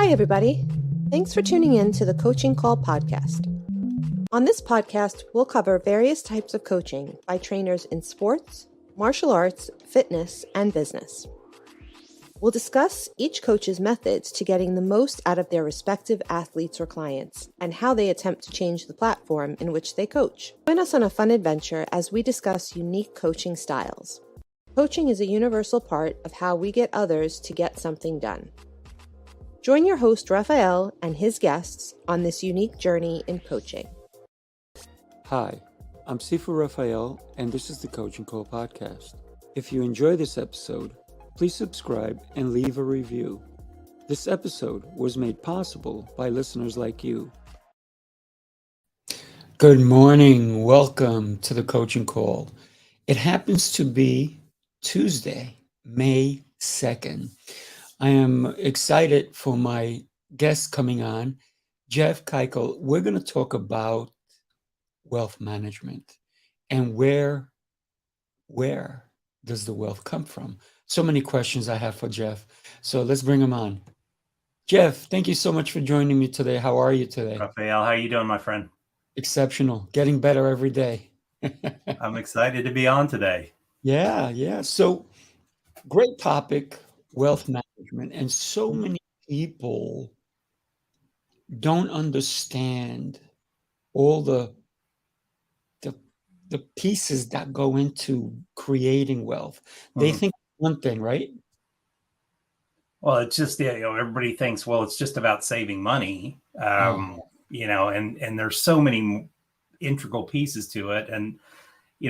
Hi, everybody. Thanks for tuning in to the Coaching Call podcast. On this podcast, we'll cover various types of coaching by trainers in sports, martial arts, fitness, and business. We'll discuss each coach's methods to getting the most out of their respective athletes or clients and how they attempt to change the platform in which they coach. Join us on a fun adventure as we discuss unique coaching styles. Coaching is a universal part of how we get others to get something done. Join your host, Raphael, and his guests on this unique journey in coaching. Hi, I'm Sifu Raphael, and this is the Coaching Call podcast. If you enjoy this episode, please subscribe and leave a review. This episode was made possible by listeners like you. Good morning. Welcome to the Coaching Call. It happens to be Tuesday, May 2nd. I am excited for my guest coming on, Jeff Kikel. We're going to talk about wealth management and where does the wealth come from? So many questions I have for Jeff. So let's bring him on. Jeff, thank you so much for joining me today. How are you today? Raphael, how are you doing, my friend? Exceptional. Getting better every day. I'm excited to be on today. Yeah. So great topic, wealth management. And so many people don't understand all the pieces that go into creating wealth. They think one thing, right? Well, it's just, everybody thinks, well, it's just about saving money, and there's so many integral pieces to it. And,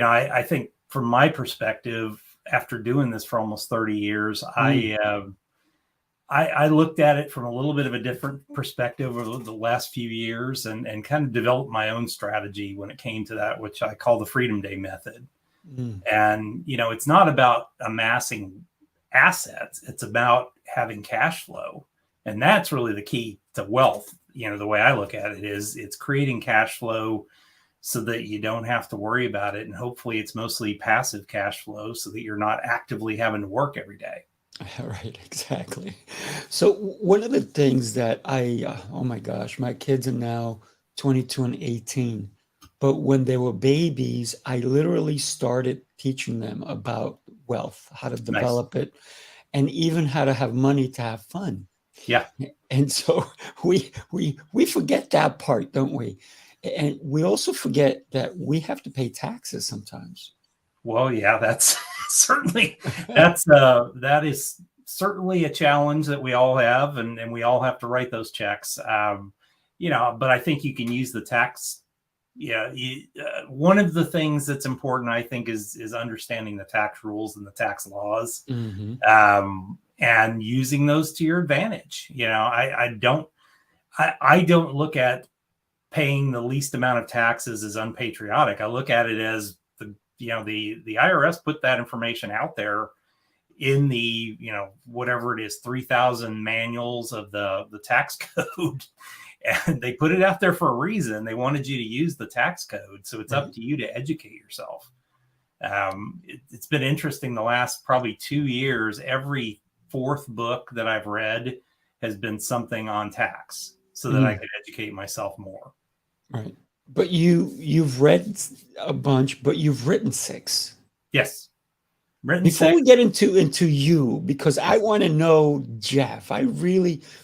I think from my perspective, after doing this for almost 30 years, I looked at it from a little bit of a different perspective over the last few years and kind of developed my own strategy when it came to that, which I call the Freedom Day method. And, it's not about amassing assets. It's about having cash flow. And that's really the key to wealth. The way I look at it is it's creating cash flow so that you don't have to worry about it. And hopefully it's mostly passive cash flow so that you're not actively having to work every day. Right, exactly. So one of the things that oh my gosh, my kids are now 22 and 18, but when they were babies, I literally started teaching them about wealth, how to develop it, and even how to have money to have fun. Yeah. And so we forget that part, don't we? And we also forget that we have to pay taxes sometimes. Well, yeah, that's certainly that is certainly a challenge that we all have, and we all have to write those checks. But I think you can use the tax. Yeah, one of the things that's important, I think, is understanding the tax rules and the tax laws, and using those to your advantage. I don't look at paying the least amount of taxes as unpatriotic. I look at it as the IRS put that information out there in the, whatever it is, 3,000 manuals of the tax code. And they put it out there for a reason. They wanted you to use the tax code. So it's up to you to educate yourself. It's been interesting the last probably 2 years. Every fourth book that I've read has been something on tax so that I could educate myself more. Right. But you've read a bunch, but you've written 6. Yes. Before we get into you, because I want to know Jeff,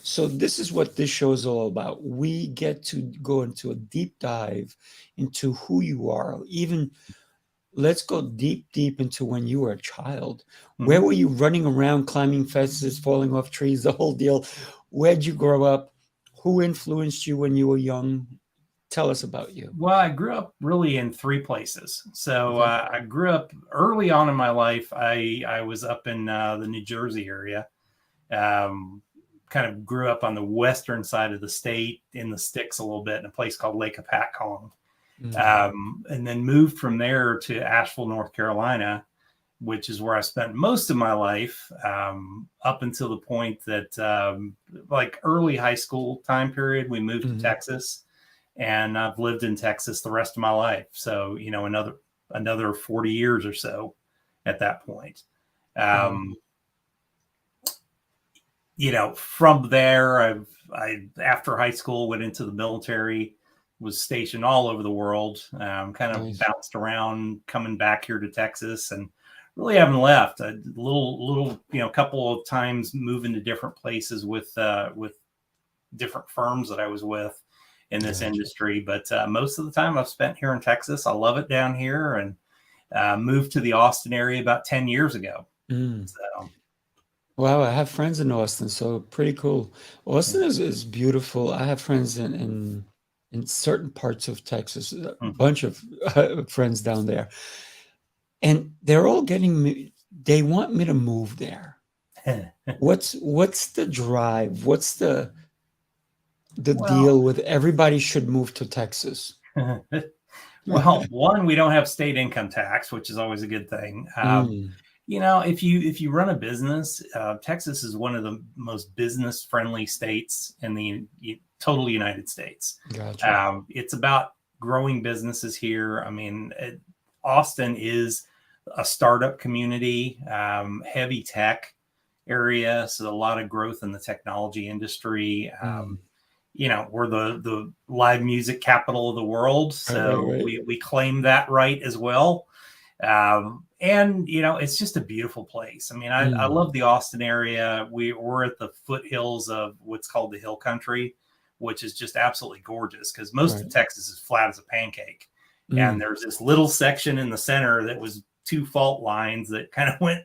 so this is what this show is all about. We get to go into a deep dive into who you are. Even let's go deep into when you were a child. Where were you running around, climbing fences, falling off trees, the whole deal? Where'd you grow up? Who influenced you when you were young? Tell us about you. Well, I grew up really in 3 places. So I grew up early on in my life. I was up in the New Jersey area. Kind of grew up on the western side of the state in the sticks a little bit in a place called Lake Apatcong. And then moved from there to Asheville, North Carolina, which is where I spent most of my life up until the point that like early high school time period, we moved to Texas. And I've lived in Texas the rest of my life. So, another 40 years or so at that point. from there, I after high school went into the military, was stationed all over the world, kind of Nice. bounced around, coming back here to Texas, and really haven't left. A little, couple of times moving to different places with different firms that I was with in this Gotcha. industry. But most of the time I've spent here in Texas. I love it down here, and moved to the Austin area about 10 years ago. Mm. So Wow, I have friends in Austin, so pretty cool. Austin is beautiful. I have friends in certain parts of Texas, a bunch of friends down there, and they're all getting me. They want me to move there. What's the drive? What's the deal with everybody should move to Texas? Well, one, we don't have state income tax, which is always a good thing. If you run a business, Texas is one of the most business friendly states in the total United States. Gotcha. It's about growing businesses here. I mean, Austin is a startup community, heavy tech area, so a lot of growth in the technology industry. We're the live music capital of the world, so right. we claim that right as well. And it's just a beautiful place. I mean, I love the Austin area. We're at the foothills of what's called the Hill Country, which is just absolutely gorgeous because most of Texas is flat as a pancake. And there's this little section in the center that was 2 fault lines that kind of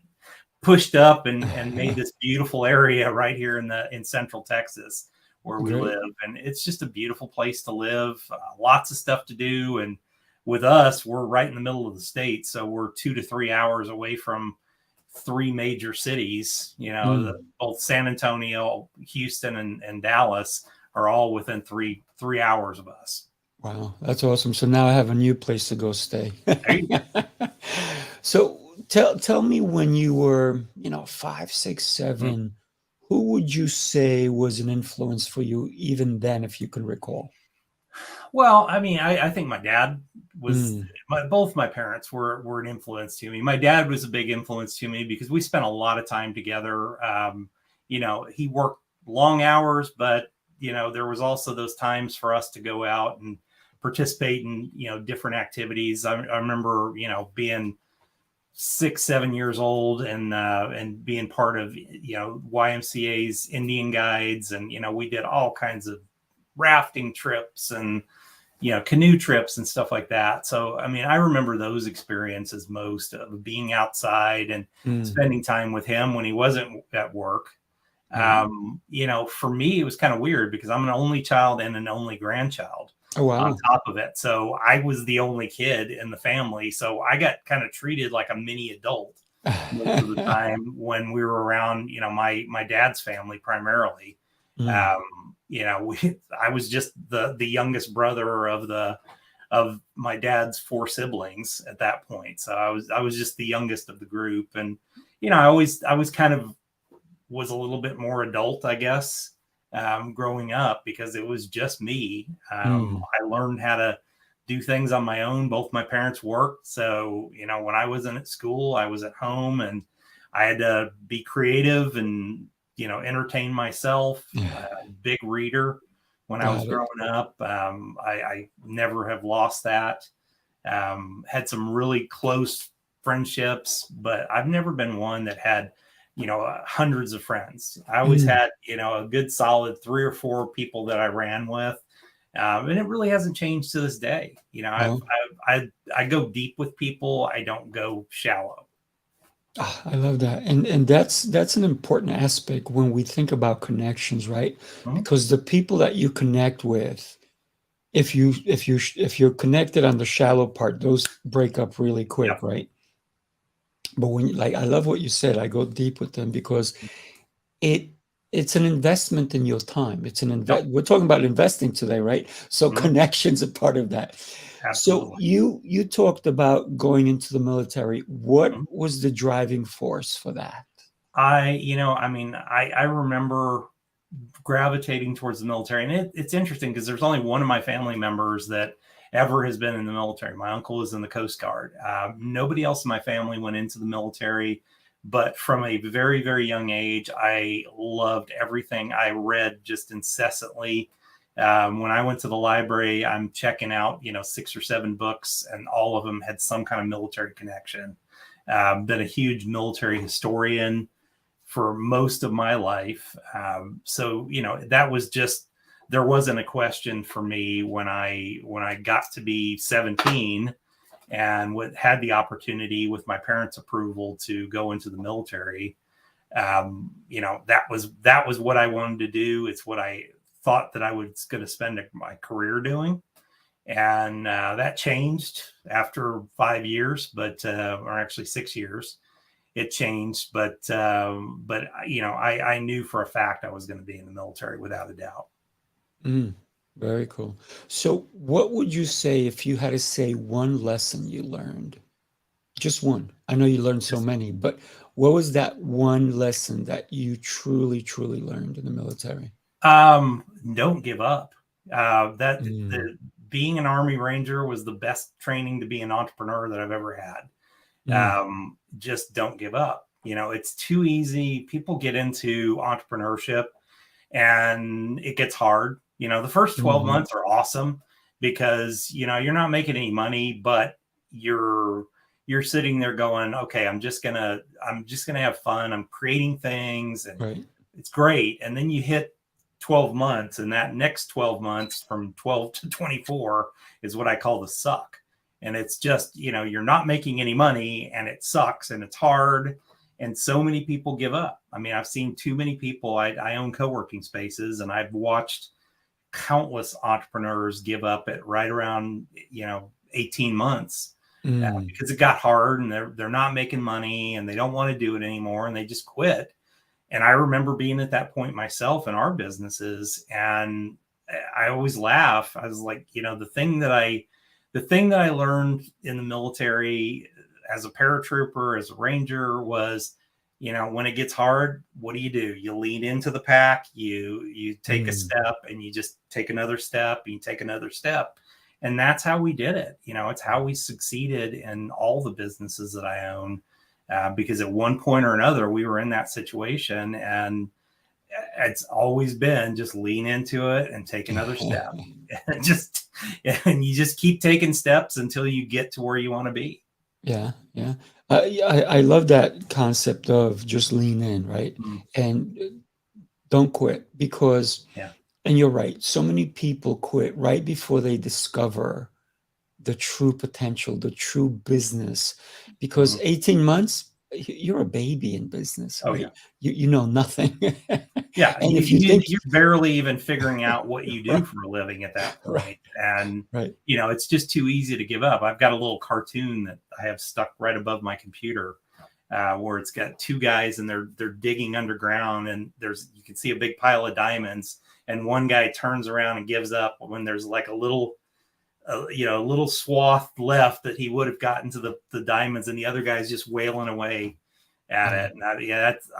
pushed up and made this beautiful area right here in central Texas where we live. And it's just a beautiful place to live. Lots of stuff to do. And with us, we're right in the middle of the state. So we're 2 to 3 hours away from 3 major cities. Both San Antonio, Houston, and Dallas are all within three hours of us. Wow, that's awesome. So now I have a new place to go stay. There you go. So tell me, when you were, 5, 6, 7, who would you say was an influence for you even then, if you can recall? Well, I mean, I think my dad was, both my parents were an influence to me. My dad was a big influence to me because we spent a lot of time together. He worked long hours, but, there was also those times for us to go out and participate in, different activities. I remember, being 6, 7 years old and being part of, YMCA's Indian guides. And, we did all kinds of rafting trips and, canoe trips and stuff like that. So, I mean, I remember those experiences most, of being outside and spending time with him when he wasn't at work. For me, it was kind of weird because I'm an only child and an only grandchild on top of it. So I was the only kid in the family. So I got kind of treated like a mini adult most of the time when we were around, my dad's family primarily. I was just the youngest brother of my dad's 4 siblings at that point. So I was just the youngest of the group. And, I was kind of was a little bit more adult, I guess, growing up because it was just me. I learned how to do things on my own. Both my parents worked. So, when I wasn't at school, I was at home and I had to be creative and, entertain myself. Big reader when I was growing up. I never have lost that. Had some really close friendships, but I've never been one that had, hundreds of friends. I always had, a good solid 3 or 4 people that I ran with. And it really hasn't changed to this day. I go deep with people. I don't go shallow. I love that. And that's an important aspect when we think about connections, right? Because the people that you connect with, if you're connected on the shallow part, those break up really quick, right? But when I love what you said, I go deep with them because it's an investment in your time. It's an we're talking about investing today, right? So connections are part of that. Absolutely. So you talked about going into the military. What was the driving force for that? I remember gravitating towards the military, and it's interesting because there's only one of my family members that ever has been in the military. My uncle is in the Coast Guard. Nobody else in my family went into the military. But from a very, very young age, I loved everything. I read just incessantly. When I went to the library, I'm checking out, 6 or 7 books, and all of them had some kind of military connection. Been a huge military historian for most of my life. So, that was just, there wasn't a question for me when I got to be 17 and had the opportunity with my parents' approval to go into the military. That was what I wanted to do. It's what I thought that I was going to spend my career doing. And that changed after 5 years, or actually 6 years. It changed, but I knew for a fact I was going to be in the military without a doubt. Very cool. So what would you say if you had to say one lesson you learned? Just one. I know you learned so many, but what was that one lesson that you truly, truly learned in the military? Don't give up. Being an Army Ranger was the best training to be an entrepreneur that I've ever had. Just don't give up. It's too easy. People get into entrepreneurship and it gets hard. The first 12 months are awesome because, you're not making any money, but you're sitting there going, okay, I'm just going to have fun. I'm creating things and it's great. And then you hit 12 months, and that next 12 months from 12 to 24 is what I call the suck. And it's just, you're not making any money and it sucks and it's hard. And so many people give up. I mean, I've seen too many people. I own co-working spaces, and I've watched countless entrepreneurs give up at right around, 18 months because it got hard and they're not making money and they don't want to do it anymore and they just quit. And I remember being at that point myself in our businesses, and I always laugh. I was like, the thing that I learned in the military as a paratrooper, as a ranger, was, when it gets hard, what do? You lean into the pack, you take a step, and you just take another step, and you take another step. And that's how we did it. It's how we succeeded in all the businesses that I own, because at one point or another, we were in that situation, and it's always been just lean into it and take another step and you just keep taking steps until you get to where you want to be. Yeah. I love that concept of just lean in, right? And don't quit, because, and you're right, so many people quit right before they discover the true potential, the true business, because 18 months, you're a baby in business, right? You know nothing. And if you think you're barely even figuring out what you do for a living at that point. And, it's just too easy to give up. I've got a little cartoon that I have stuck right above my computer where it's got 2 guys and they're digging underground, and you can see a big pile of diamonds, and one guy turns around and gives up when there's like a little swath left that he would have gotten to the diamonds, and the other guy's just wailing away at it. And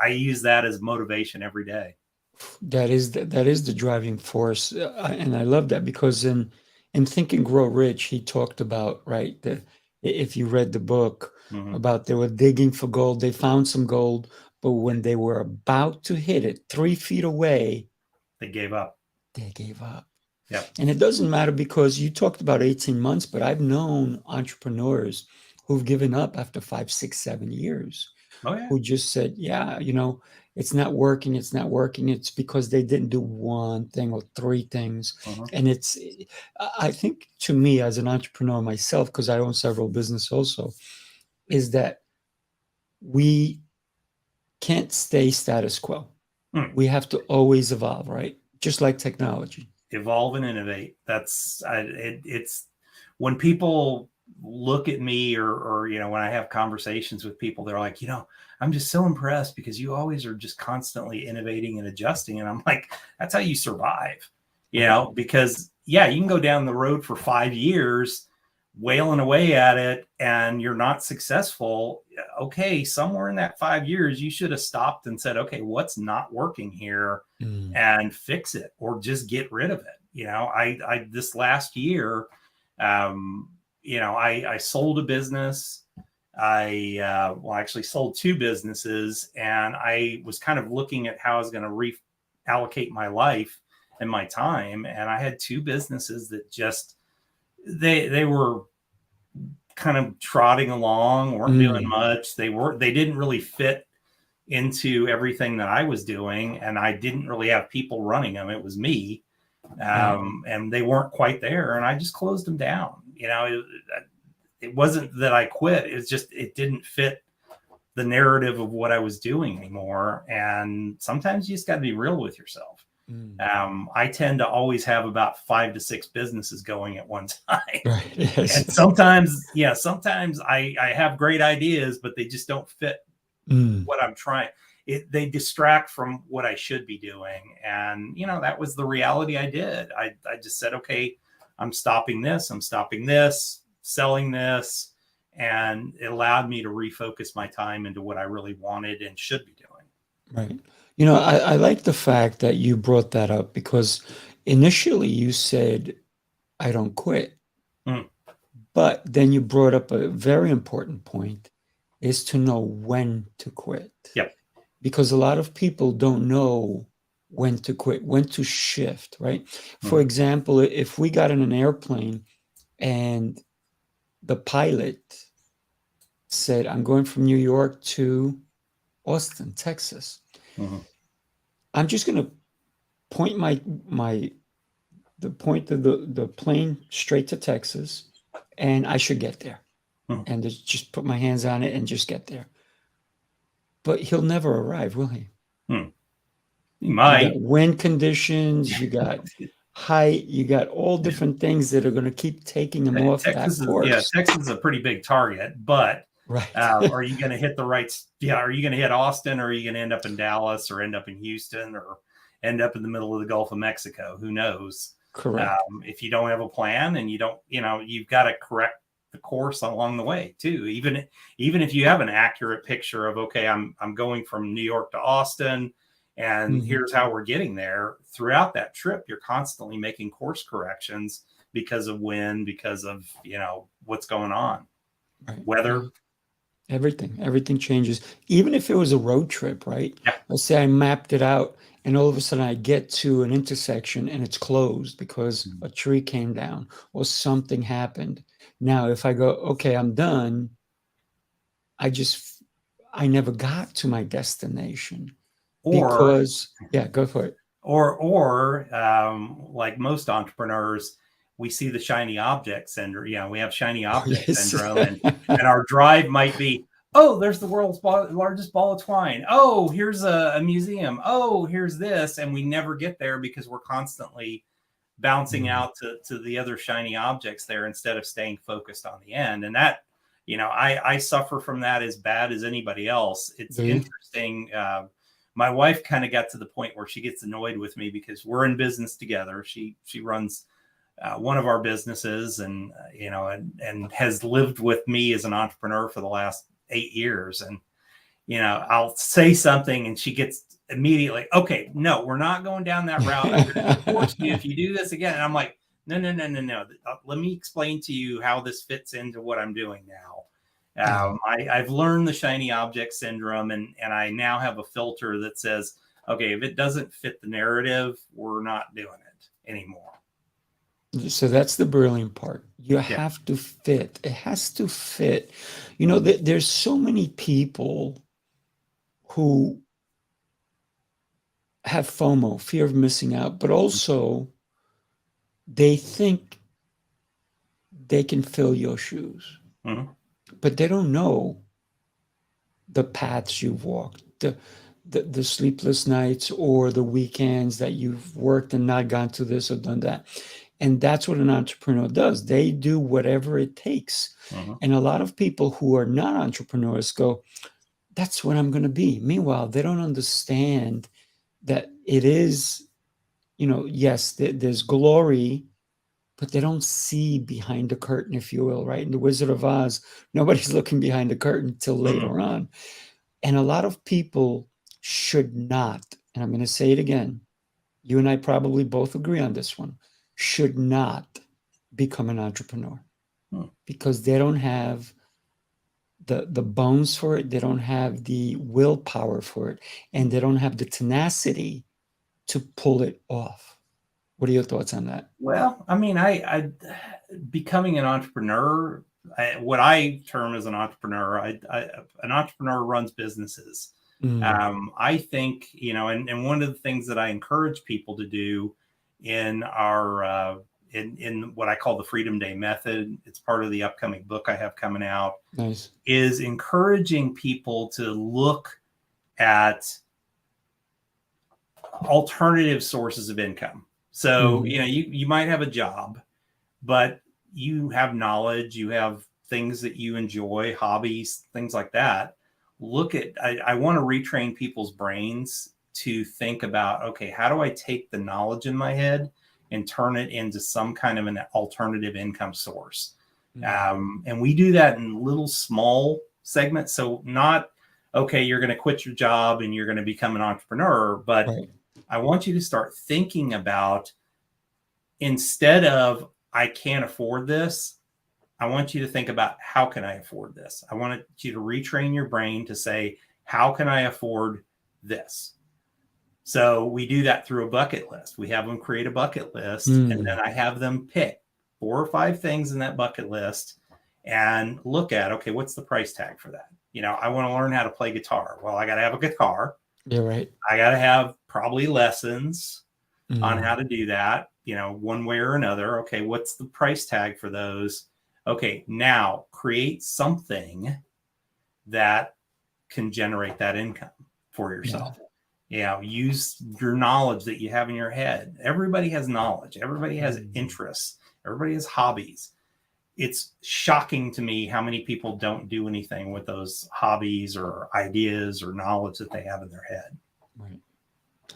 I use that as motivation every day. That is the driving force. And I love that, because in Think and Grow Rich, he talked about, if you read the book, about they were digging for gold, they found some gold, but when they were about to hit it 3 feet away, they gave up. Yeah. And it doesn't matter, because you talked about 18 months, but I've known entrepreneurs who've given up after 5, 6, 7 years, who just said, it's not working. It's because they didn't do one thing or 3 things. And I think, to me, as an entrepreneur myself, because I own several businesses also, is that we can't stay status quo. We have to always evolve, right? Just like technology. Evolve and innovate. It's when people look at me or when I have conversations with people, they're like, I'm just so impressed because you always are just constantly innovating and adjusting. And I'm like, that's how you survive, because you can go down the road for 5 years wailing away at it and you're not successful. Okay, somewhere in that 5 years, you should have stopped and said, okay, what's not working here, and fix it, or just get rid of it. I this last year, I sold a business. I actually sold 2 businesses, and I was kind of looking at how I was going to reallocate my life and my time. And I had 2 businesses that just, they were kind of trotting along, weren't doing much. They didn't really fit into everything that I was doing, and I didn't really have people running them. It was me. And they weren't quite there, and I just closed them down. It wasn't that I quit. It's just, it didn't fit the narrative of what I was doing anymore. And sometimes you just got to be real with yourself. I tend to always have about 5 to 6 businesses going at one time. Right. Yes. And sometimes I have great ideas, but they just don't fit what I'm trying. They distract from what I should be doing. And, that was the reality I did. I just said, okay, I'm stopping this, selling this. And it allowed me to refocus my time into what I really wanted and should be doing. Right. I like the fact that you brought that up, because initially you said, I don't quit. But then you brought up a very important point, is to know when to quit. Yep. Because a lot of people don't know when to quit, when to shift, right? For example, if we got in an airplane and the pilot said, I'm going from New York to Austin, Texas. I'm just going to point the point of the plane straight to Texas, and I should get there. And just put my hands on it and just get there. But he'll never arrive, will he? He might. You got wind conditions, you got height, you got all different things that are going to keep taking him off that course. Texas is a pretty big target, but right. Are you going to hit the right? Yeah. Are you going to hit Austin, or are you going to end up in Dallas, or end up in Houston, or end up in the middle of the Gulf of Mexico? Who knows? Correct. If you don't have a plan, and you don't, you've got to correct the course along the way too. Even if you have an accurate picture of, okay, I'm going from New York to Austin, and here's how we're getting there. Throughout that trip, you're constantly making course corrections because of wind, because of, what's going on, right. Weather. Everything changes. Even if it was a road trip, right? Yeah. Let's say I mapped it out, and all of a sudden I get to an intersection and it's closed because a tree came down or something happened. Now, if I go, okay, I'm done, I never got to my destination. Go for it. Or like most entrepreneurs, we see the shiny object syndrome. We have shiny object syndrome, and our drive might be, oh, there's the world's largest ball of twine. Oh, here's a museum. Oh, here's this. And we never get there because we're constantly bouncing out to the other shiny objects there instead of staying focused on the end. And that, I suffer from that as bad as anybody else. It's interesting. My wife kind of got to the point where she gets annoyed with me because we're in business together. She runs one of our businesses, and has lived with me as an entrepreneur for the last 8 years. And I'll say something and she gets immediately, okay, no, we're not going down that route. I'm going to force you if you do this again. And I'm like, no. Let me explain to you how this fits into what I'm doing now. I've learned the shiny object syndrome, and I now have a filter that says, okay, if it doesn't fit the narrative, we're not doing it anymore. So that's the brilliant part. You have to fit. It has to fit. There's so many people who have FOMO, fear of missing out, but also they think they can fill your shoes. But they don't know the paths you've walked, the sleepless nights or the weekends that you've worked and not gone to this or done that. And that's what an entrepreneur does. They do whatever it takes. And a lot of people who are not entrepreneurs go, that's what I'm going to be. Meanwhile, they don't understand that it is, yes, there's glory, but they don't see behind the curtain, if you will, right? In The Wizard of Oz, nobody's looking behind the curtain till later on. And a lot of people should not, and I'm going to say it again, you and I probably both agree on this one, should not become an entrepreneur because they don't have the bones for it. They don't have the willpower for it, and they don't have the tenacity to pull it off. What are your thoughts on that? Well, I mean, I becoming an entrepreneur, what I term as an entrepreneur, an entrepreneur runs businesses. I think, and one of the things that I encourage people to do in our in what I call the Freedom Day method, it's part of the upcoming book I have coming out. Nice. Is encouraging people to look at alternative sources of income. So, you might have a job, but you have knowledge, you have things that you enjoy, hobbies, things like that. I want to retrain people's brains to think about, okay, how do I take the knowledge in my head and turn it into some kind of an alternative income source? And we do that in little small segments. So not, okay, you're going to quit your job and you're going to become an entrepreneur, but right. I want you to start thinking about, instead of, I can't afford this, I want you to think about, how can I afford this? I want you to retrain your brain to say, how can I afford this? So we do that through a bucket list. We have them create a bucket list, and then I have them pick 4 or 5 things in that bucket list and look at, okay, what's the price tag for that? I want to learn how to play guitar. Well, I got to have a guitar. Yeah, right. I got to have probably lessons on how to do that, one way or another. Okay, what's the price tag for those? Okay, now create something that can generate that income for yourself. Use your knowledge that you have in your head. Everybody has knowledge. Everybody has interests. Everybody has hobbies. It's shocking to me how many people don't do anything with those hobbies or ideas or knowledge that they have in their head. Right.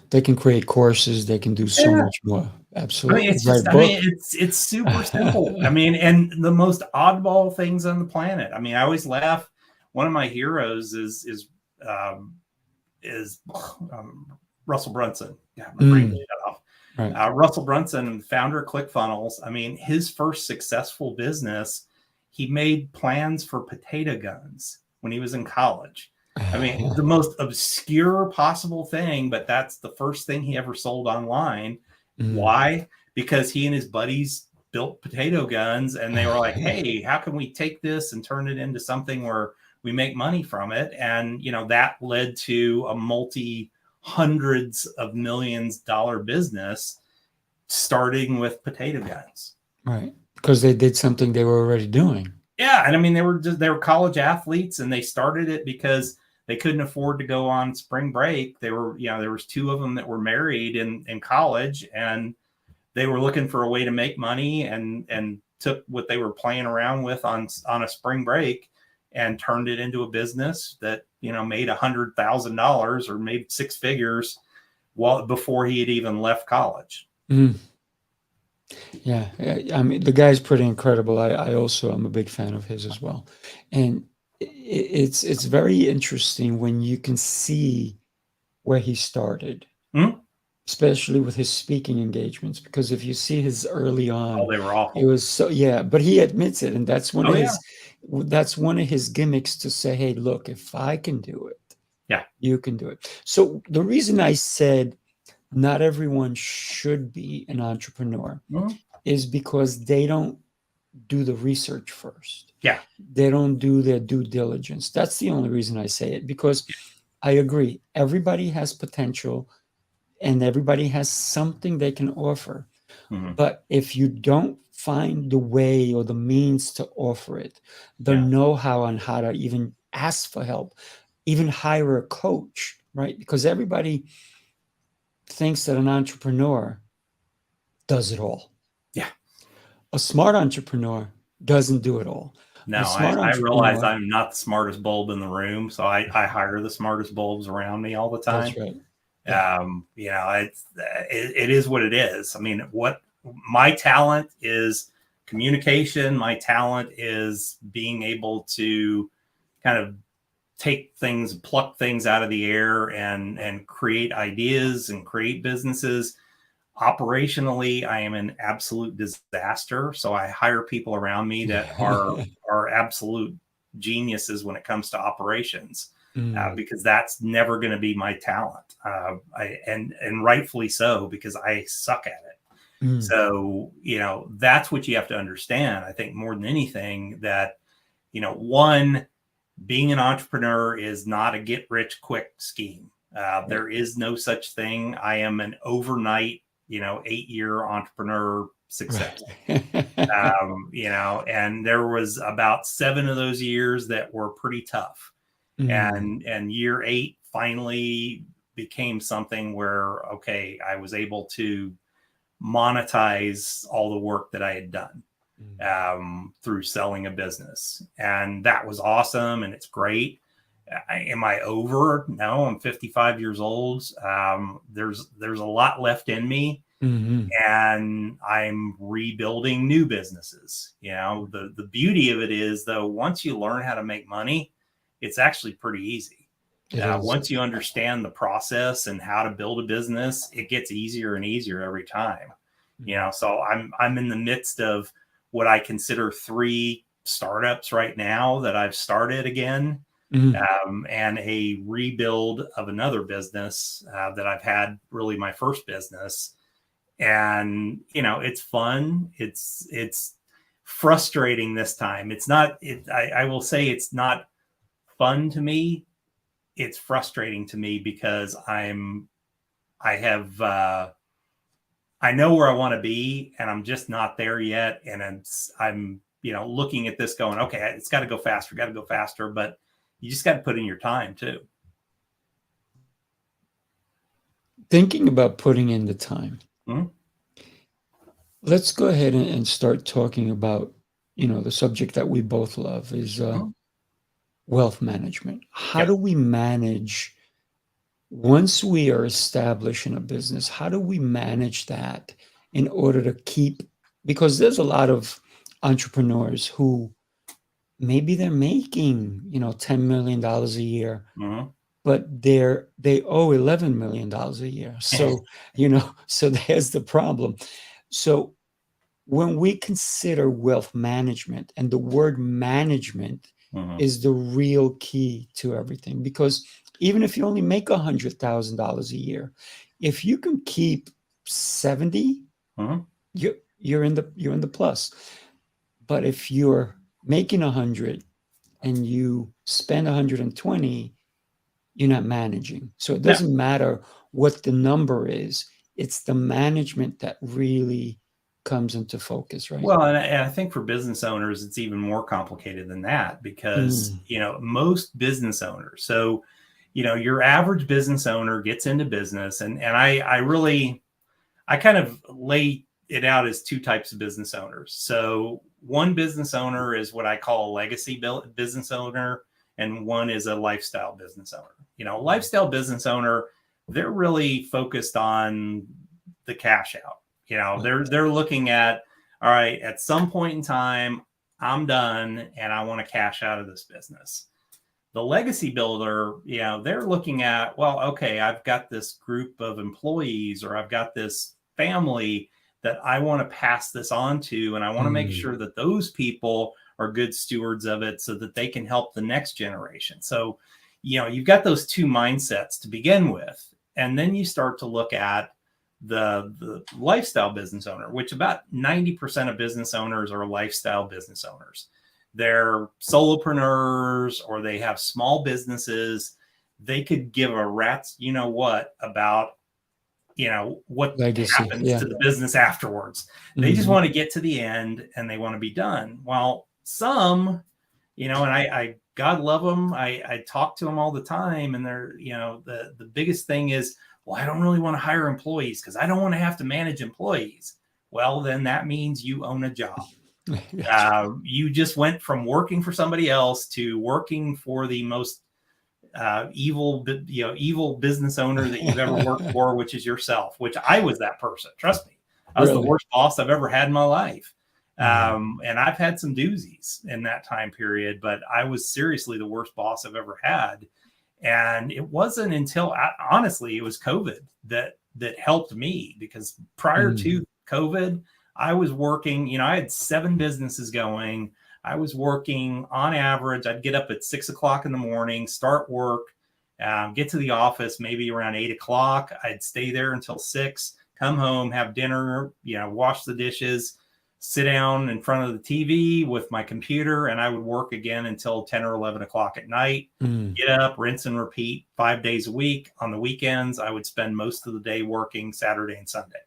They can create courses. They can do so much more. Absolutely. It's super simple. And the most oddball things on the planet. I always laugh. One of my heroes is Russell Brunson. Yeah, my brain shut off. Right. Russell Brunson, founder of ClickFunnels. His first successful business, he made plans for potato guns when he was in college. The most obscure possible thing, but that's the first thing he ever sold online. Why? Because he and his buddies built potato guns, and they were like, hey, how can we take this and turn it into something where we make money from it? And, that led to a hundreds of millions dollar business starting with potato guns. Right. Because they did something they were already doing. Yeah. And they were college athletes, and they started it because they couldn't afford to go on spring break. They were, there was 2 of them that were married in college, and they were looking for a way to make money, and took what they were playing around with on a spring break and turned it into a business that, made $100,000 or made 6 figures before he had even left college. Yeah. The guy's pretty incredible. I also am a big fan of his as well. And it's very interesting when you can see where he started, especially with his speaking engagements, because if you see his early on, they were awful. It was but he admits it. And that's that's one of his gimmicks, to say, hey, look, if I can do it, you can do it. So the reason I said not everyone should be an entrepreneur is because they don't do the research first. Yeah. They don't do their due diligence. That's the only reason I say it, because I agree. Everybody has potential, and everybody has something they can offer. But if you don't find the way or the means to offer it, the know-how on how to even ask for help, even hire a coach, right? Because everybody thinks that an entrepreneur does it all. Yeah. A smart entrepreneur doesn't do it all. No, I realize I'm not the smartest bulb in the room, so I hire the smartest bulbs around me all the time. That's right. It is what it is. What my talent is, communication. My talent is being able to kind of pluck things out of the air and create ideas and create businesses. Operationally, I am an absolute disaster. So I hire people around me that are absolute geniuses when it comes to operations, because that's never going to be my talent. And rightfully so, because I suck at it. So, that's what you have to understand. I think more than anything that, one, being an entrepreneur is not a get rich quick scheme. There is no such thing. I am an overnight, 8-year entrepreneur success. Right. And there was about 7 of those years that were pretty tough. And year 8 finally became something where, okay, I was able to monetize all the work that I had done through selling a business. And that was awesome. And it's great. Am I over? No, I'm 55 years old. There's a lot left in me. And I'm rebuilding new businesses. The beauty of it is, though, once you learn how to make money, it's actually pretty easy. Once you understand the process and how to build a business, it gets easier and easier every time. So I'm in the midst of what I consider 3 startups right now that I've started again, and a rebuild of another business that I've had, really my first business. And, it's fun. It's frustrating this time. It's not, I will say it's not fun to me. It's frustrating to me because I know where I want to be, and I'm just not there yet. And I'm looking at this going, okay, it's got to go faster, but you just got to put in your time too. Thinking about putting in the time. Let's go ahead and start talking about, the subject that we both love is wealth management. How do we manage, once we are established in a business, how do we manage that in order to keep, because there's a lot of entrepreneurs who maybe they're making, $10 million a year, but they owe $11 million a year. So, so there's the problem. So when we consider wealth management, and the word management is the real key to everything, because even if you only make $100,000 a year, if you can keep 70, you're in the plus. But if you're making 100 and you spend 120, you're not managing. So it doesn't matter what the number is. It's the management that really comes into focus, right? Well, and I think for business owners, it's even more complicated than that, because, most business owners, so, your average business owner gets into business, and I kind of lay it out as 2 types of business owners. So one business owner is what I call a legacy business owner, and one is a lifestyle business owner. Lifestyle business owner, they're really focused on the cash out. They're looking at, all right, at some point in time, I'm done and I want to cash out of this business. The legacy builder, they're looking at, well, okay, I've got this group of employees, or I've got this family that I want to pass this on to, and I want to make sure that those people are good stewards of it so that they can help the next generation. So, you've got those 2 mindsets to begin with. And then you start to look at the lifestyle business owner, which about 90% of business owners are lifestyle business owners. They're solopreneurs, or they have small businesses. They could give a rat's about what legacy happens to the business afterwards. They just want to get to the end and they want to be done. Well, some, and I God love them. I talk to them all the time, and they're, the biggest thing is, well, I don't really want to hire employees because I don't want to have to manage employees. Well, then that means you own a job. You just went from working for somebody else to working for the most evil business owner that you've ever worked for, which is yourself, which I was that person. Trust me. I was the worst boss I've ever had in my life. And I've had some doozies in that time period, but I was seriously the worst boss I've ever had. And it wasn't until, honestly, it was COVID that helped me, because prior to COVID, I was working, I had 7 businesses going. I was working on average. I'd get up at 6 o'clock in the morning, start work, get to the office maybe around 8 o'clock. I'd stay there until 6, come home, have dinner, wash the dishes, sit down in front of the TV with my computer, and I would work again until 10 or 11 o'clock at night. Get up, rinse and repeat 5 days a week. On the weekends, I would spend most of the day working Saturday and Sunday.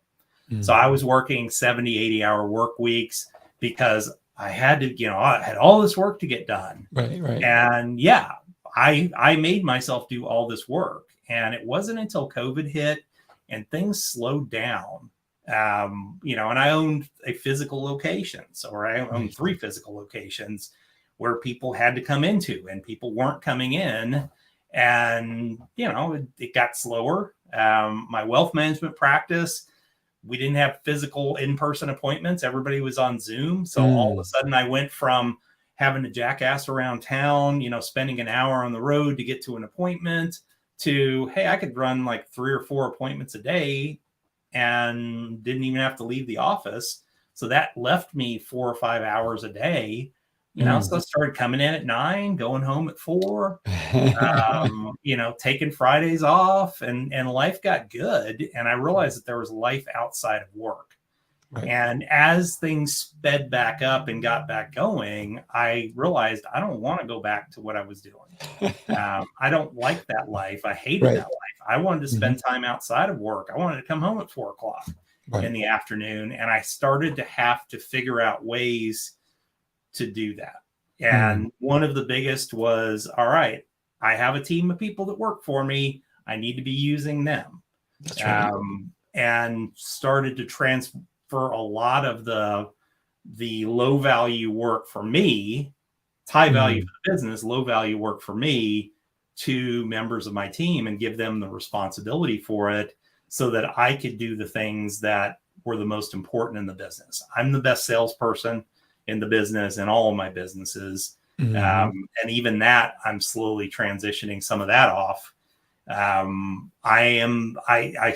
So I was working 70, 80-hour work weeks because I had to, I had all this work to get done. Right. And I made myself do all this work. And it wasn't until COVID hit and things slowed down, and I owned a physical location. So I owned 3 physical locations where people had to come into, and people weren't coming in. And, it got slower. My wealth management practice, we didn't have physical in-person appointments. Everybody was on Zoom. So all of a sudden I went from having to jackass around town, spending an hour on the road to get to an appointment to, hey, I could run like 3 or 4 appointments a day and didn't even have to leave the office. So that left me 4 or 5 hours a day. So I started coming in at 9, going home at 4, taking Fridays off, and life got good. And I realized that there was life outside of work. Right. And as things sped back up and got back going, I realized I don't want to go back to what I was doing. I don't like that life. I hated that life. I wanted to spend time outside of work. I wanted to come home at 4 o'clock in the afternoon. And I started to have to figure out ways to do that. And one of the biggest was, all right, I have a team of people that work for me. I need to be using them. That's right. And started to transfer a lot of the low value work for me, high value for the business, low value work for me, to members of my team and give them the responsibility for it so that I could do the things that were the most important in the business. I'm the best salesperson in the business and all of my businesses. And even that, I'm slowly transitioning some of that off. I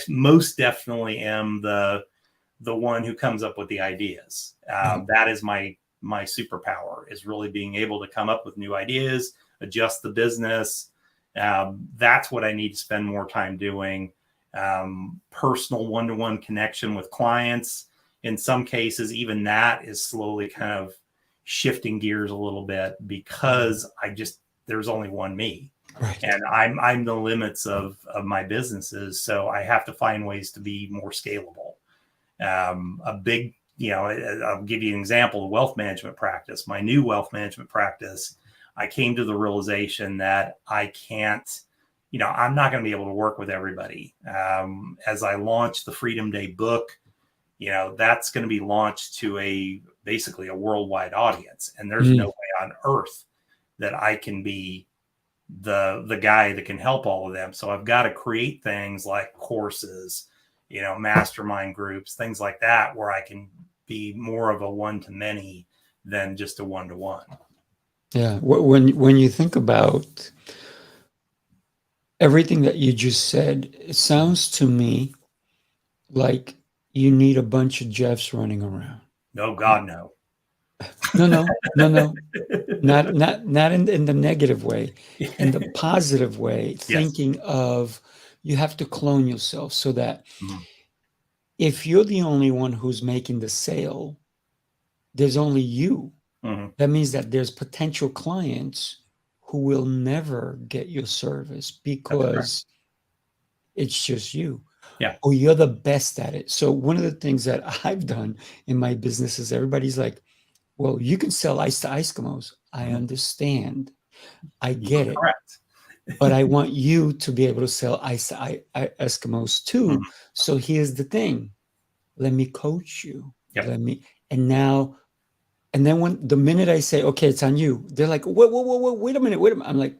most definitely am the one who comes up with the ideas. That is my superpower, is really being able to come up with new ideas, adjust the business. That's what I need to spend more time doing. Personal one-to-one connection with clients. In some cases, even that is slowly kind of shifting gears a little bit because there's only one me. Right. And I'm the limits of my businesses. So I have to find ways to be more scalable. I'll give you an example, the wealth management practice, my new wealth management practice. I came to the realization that I can't, I'm not going to be able to work with everybody. As I launched the Freedom Day book, that's going to be launched to basically a worldwide audience. And there's no way on earth that I can be the guy that can help all of them. So I've got to create things like courses, mastermind groups, things like that, where I can be more of a one-to-many than just a one-to-one. Yeah. When you think about everything that you just said, it sounds to me like you need a bunch of Jeffs running around. No, God, no. No. Not in the negative way, in the positive way, thinking of you have to clone yourself so that if you're the only one who's making the sale, there's only you. That means that there's potential clients who will never get your service because it's just you. Yeah. Or you're the best at it. So one of the things that I've done in my business is everybody's like, well, you can sell ice to Eskimos. I understand. I get it. Correct. But I want you to be able to sell ice to Eskimos too. So here's the thing. Let me coach you. Yep. And then when the minute I say, okay, it's on you, they're like, wait a minute. I'm like,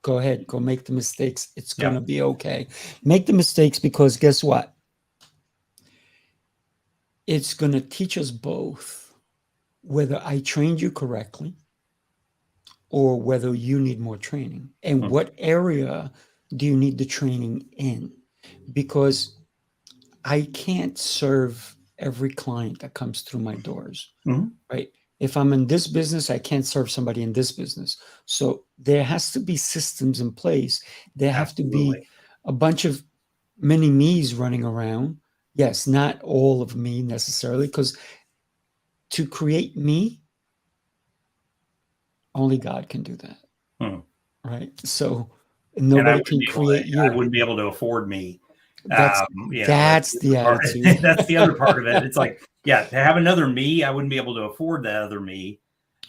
go ahead, go make the mistakes. It's going to be okay. Make the mistakes because guess what? It's going to teach us both whether I trained you correctly or whether you need more training. And what area do you need the training in? Because I can't serve every client that comes through my doors, right? if I'm in this business, I can't serve somebody in this business. So there has to be systems in place. There have to be Absolutely. a bunch of mini me's running around. Yes, not all of me necessarily, because to create me, only God can do that. Hmm. Right. So And nobody can create I you. wouldn't be able to afford me. That's You know, that's the attitude. that's the other part of it. It's like, yeah, to have another me, I wouldn't be able to afford that other me.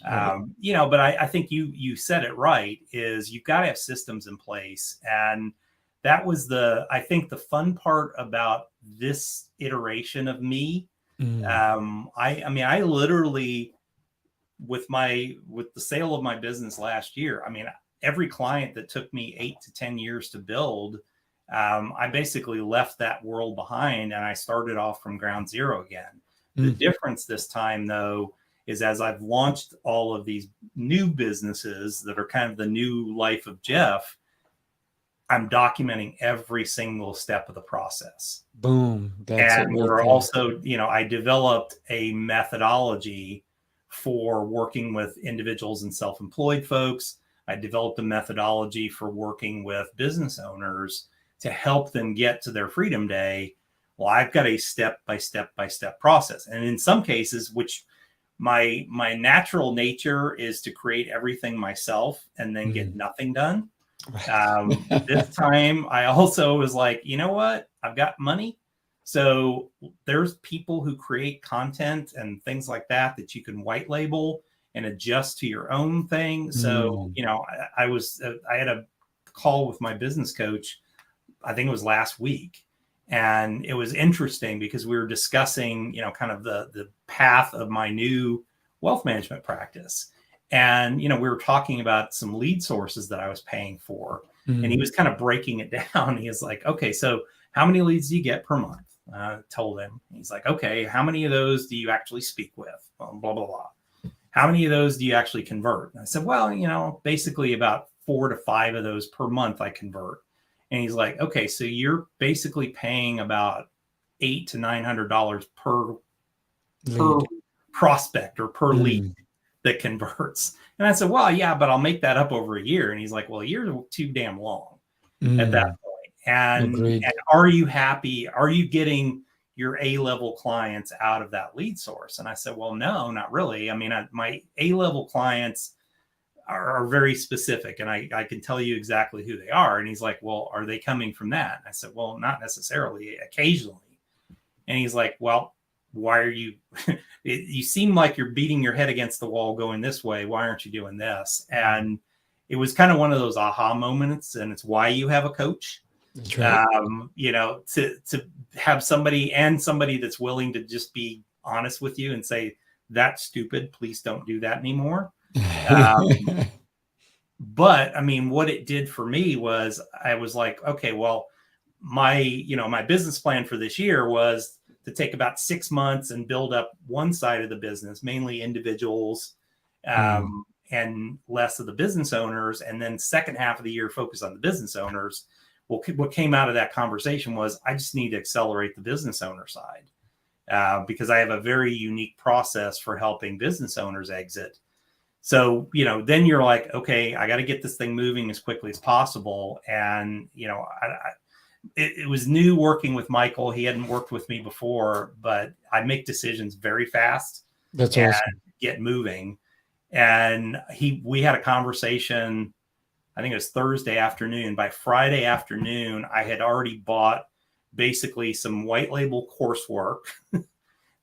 Right. You know, but I think you said it right, is you've got to have systems in place. And that was I think the fun part about this iteration of me. I mean, I literally, with the sale of my business last year, I mean, every client that took me 8 to 10 years to build, I basically left that world behind and I started off from ground zero again. The difference this time, though, is as I've launched all of these new businesses that are kind of the new life of Jeff, I'm documenting every single step of the process. Boom. That's it And right we're there. also, you know, I developed a methodology for working with individuals and self-employed folks. I developed a methodology for working with business owners to help them get to their freedom day. Well, I've got a step by step process. And in some cases, which my natural nature is to create everything myself and then get nothing done. This time I also was like, you know what? I've got money. So there's people who create content and things like that you can white label and adjust to your own thing. So, you know, I had a call with my business coach, I think it was last week. And it was interesting because we were discussing, you know, kind of the path of my new wealth management practice. And, you know, we were talking about some lead sources that I was paying for. And he was kind of breaking it down. He was like, okay, so how many leads do you get per month? Told him. He's like, okay, how many of those do you actually speak with? Blah, blah, blah. How many of those do you actually convert? And I said, well, you know, basically about 4 to 5 of those per month I convert. And he's like, okay, so you're basically paying about $800 to $900 per prospect or per lead that converts. And I said, well, yeah, but I'll make that up over a year. And he's like, well, a year's too damn long at that point. And are you happy? Are you getting your A-level clients out of that lead source? And I said, well, no, not really. I mean, my A-level clients are very specific and I can tell you exactly who they are. And he's like, well, are they coming from that? And I said, well, not necessarily, occasionally. And he's like, well, why are you, you seem like you're beating your head against the wall going this way. Why aren't you doing this? And it was kind of one of those aha moments. And it's why you have a coach. That's right. You know, to have somebody that's willing to just be honest with you and say, that's stupid. Please don't do that anymore. But I mean, what it did for me was I was like, okay, well, my business plan for this year was to take about 6 months and build up one side of the business, mainly individuals, and less of the business owners. And then second half of the year, focus on the business owners. Well, what came out of that conversation was I just need to accelerate the business owner side because I have a very unique process for helping business owners exit. So, you know, then you're like, okay, I got to get this thing moving as quickly as possible. And, you know, it was new working with Michael. He hadn't worked with me before, but I make decisions very fast. That's awesome. Get moving. And we had a conversation, I think it was Thursday afternoon. By Friday afternoon, I had already bought basically some white label coursework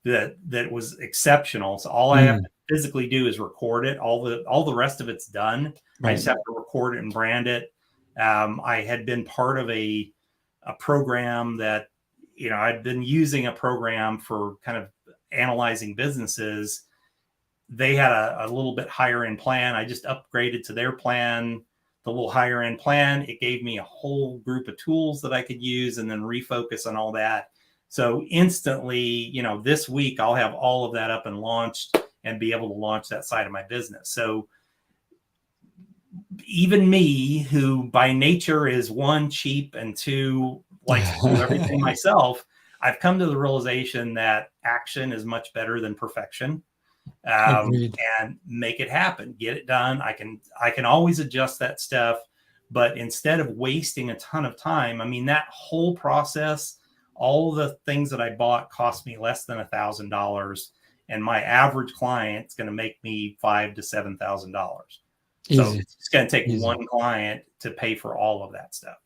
that was exceptional. So all I have to physically do is record it. All the rest of it's done. Right. I just have to record it and brand it. I had been part of a program that, you know, I'd been using a program for kind of analyzing businesses. They had a little bit higher end plan. I just upgraded to their plan, the little higher end plan. It gave me a whole group of tools that I could use and then refocus on all that. So instantly, you know, this week I'll have all of that up and launched and be able to launch that side of my business. So even me, who by nature is 1, cheap, and 2, likes to do everything myself, I've come to the realization that action is much better than perfection. Agreed. and make it happen, get it done. I can always adjust that stuff, but instead of wasting a ton of time, I mean, that whole process, all the things that I bought cost me less than $1,000, and my average client's going to make me $5,000 to $7,000. So it's going to take one client to pay for all of that stuff.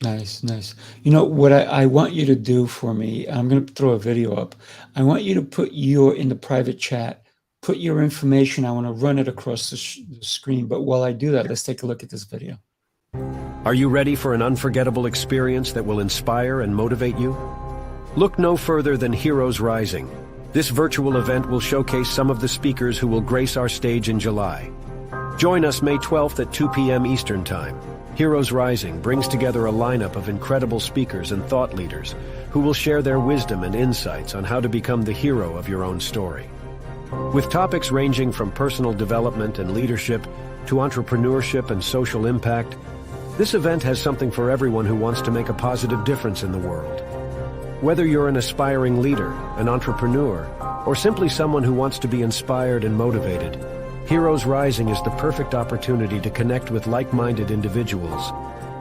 Nice, nice. You know what I want you to do for me? I'm going to throw a video up. I want you to put in the private chat, put your information. I want to run it across the screen. But while I do that, let's take a look at this video. Are you ready for an unforgettable experience that will inspire and motivate you? Look no further than Heroes Rising. This virtual event will showcase some of the speakers who will grace our stage in July. Join us May 12th at 2 p.m. Eastern Time. Heroes Rising brings together a lineup of incredible speakers and thought leaders who will share their wisdom and insights on how to become the hero of your own story. With topics ranging from personal development and leadership to entrepreneurship and social impact, this event has something for everyone who wants to make a positive difference in the world. Whether you're an aspiring leader, an entrepreneur, or simply someone who wants to be inspired and motivated, Heroes Rising is the perfect opportunity to connect with like-minded individuals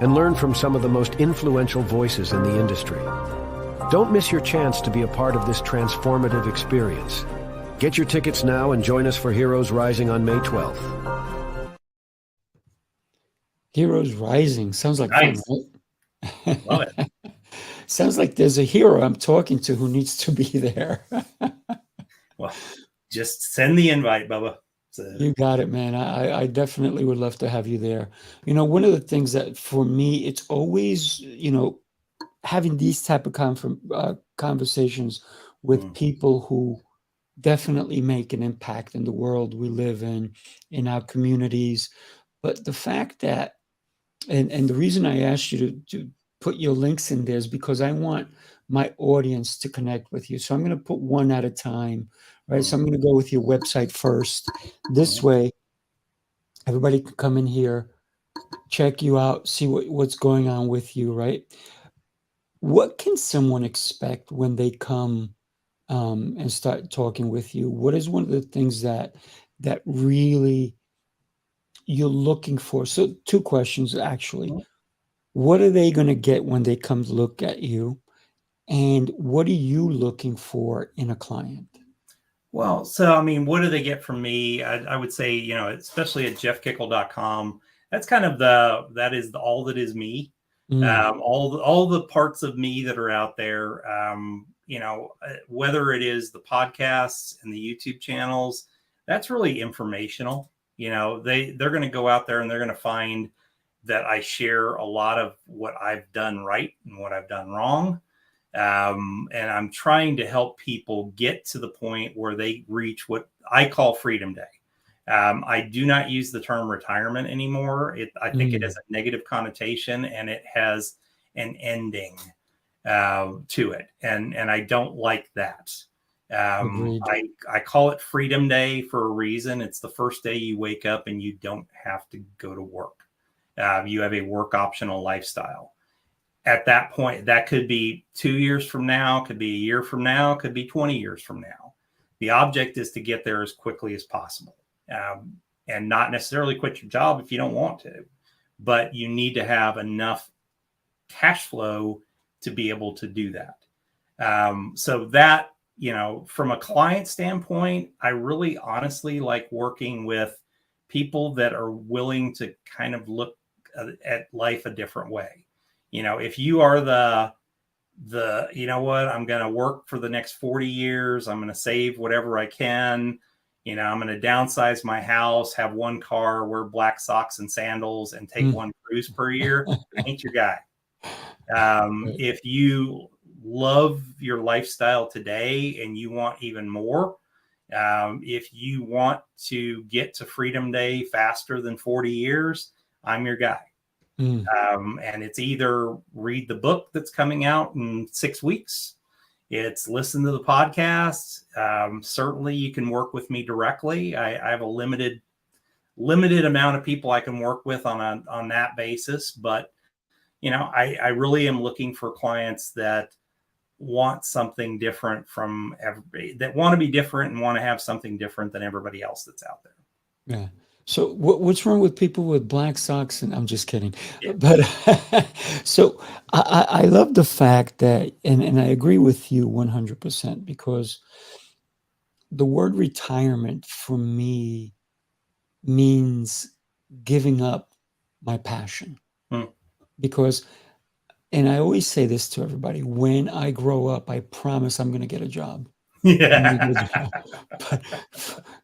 and learn from some of the most influential voices in the industry. Don't miss your chance to be a part of this transformative experience. Get your tickets now and join us for Heroes Rising on May 12th. Heroes Rising. Sounds like nice. Fun, right? Love it. Sounds like there's a hero I'm talking to who needs to be there. Well, just send the invite, Bubba. You got it, man. I definitely would love to have you there. You know, one of the things that for me, it's always, you know, having these type of conversations with people who definitely make an impact in the world we live in our communities. But the fact that, and the reason I asked you to put your links in there is because I want my audience to connect with you. So I'm going to put one at a time, right? So I'm going to go with your website first. This way, everybody can come in here, check you out, see what's going on with you, right? What can someone expect when they come and start talking with you? What is one of the things that really you're looking for? So 2 questions, actually. What are they going to get when they come to look at you? And what are you looking for in a client? Well, so, I mean, what do they get from me? I would say, you know, especially at jeffkikel.com, that's kind of that is all that is me. All the parts of me that are out there, you know, whether it is the podcasts and the YouTube channels, that's really informational. You know, they're going to go out there and they're going to find that I share a lot of what I've done right and what I've done wrong. And I'm trying to help people get to the point where they reach what I call Freedom Day. I do not use the term retirement anymore. I think it has a negative connotation and it has an ending to it. And I don't like that. I call it Freedom Day for a reason. It's the first day you wake up and you don't have to go to work. You have a work optional lifestyle. At that point, that could be 2 years from now, could be a year from now, could be 20 years from now. The object is to get there as quickly as possible, and not necessarily quit your job if you don't want to, but you need to have enough cash flow to be able to do that. So that, you know, from a client standpoint, I really honestly like working with people that are willing to kind of look at life a different way. You know, if you are the, you know what, I'm going to work for the next 40 years. I'm going to save whatever I can. You know, I'm going to downsize my house, have one car, wear black socks and sandals, and take one cruise per year. Ain't your guy. If you love your lifestyle today and you want even more, if you want to get to Freedom Day faster than 40 years, I'm your guy. And it's either read the book that's coming out in 6 weeks. It's listen to the podcast. Certainly you can work with me directly. I have a limited amount of people I can work with on that basis. But, you know, I really am looking for clients that want something different from everybody, that want to be different and want to have something different than everybody else that's out there. Yeah. So what's wrong with people with black socks? And I'm just kidding. Yeah. But so I love the fact that, and I agree with you 100%, because the word retirement for me means giving up my passion. Because, and I always say this to everybody, when I grow up, I promise I'm going to get a job. Yeah. But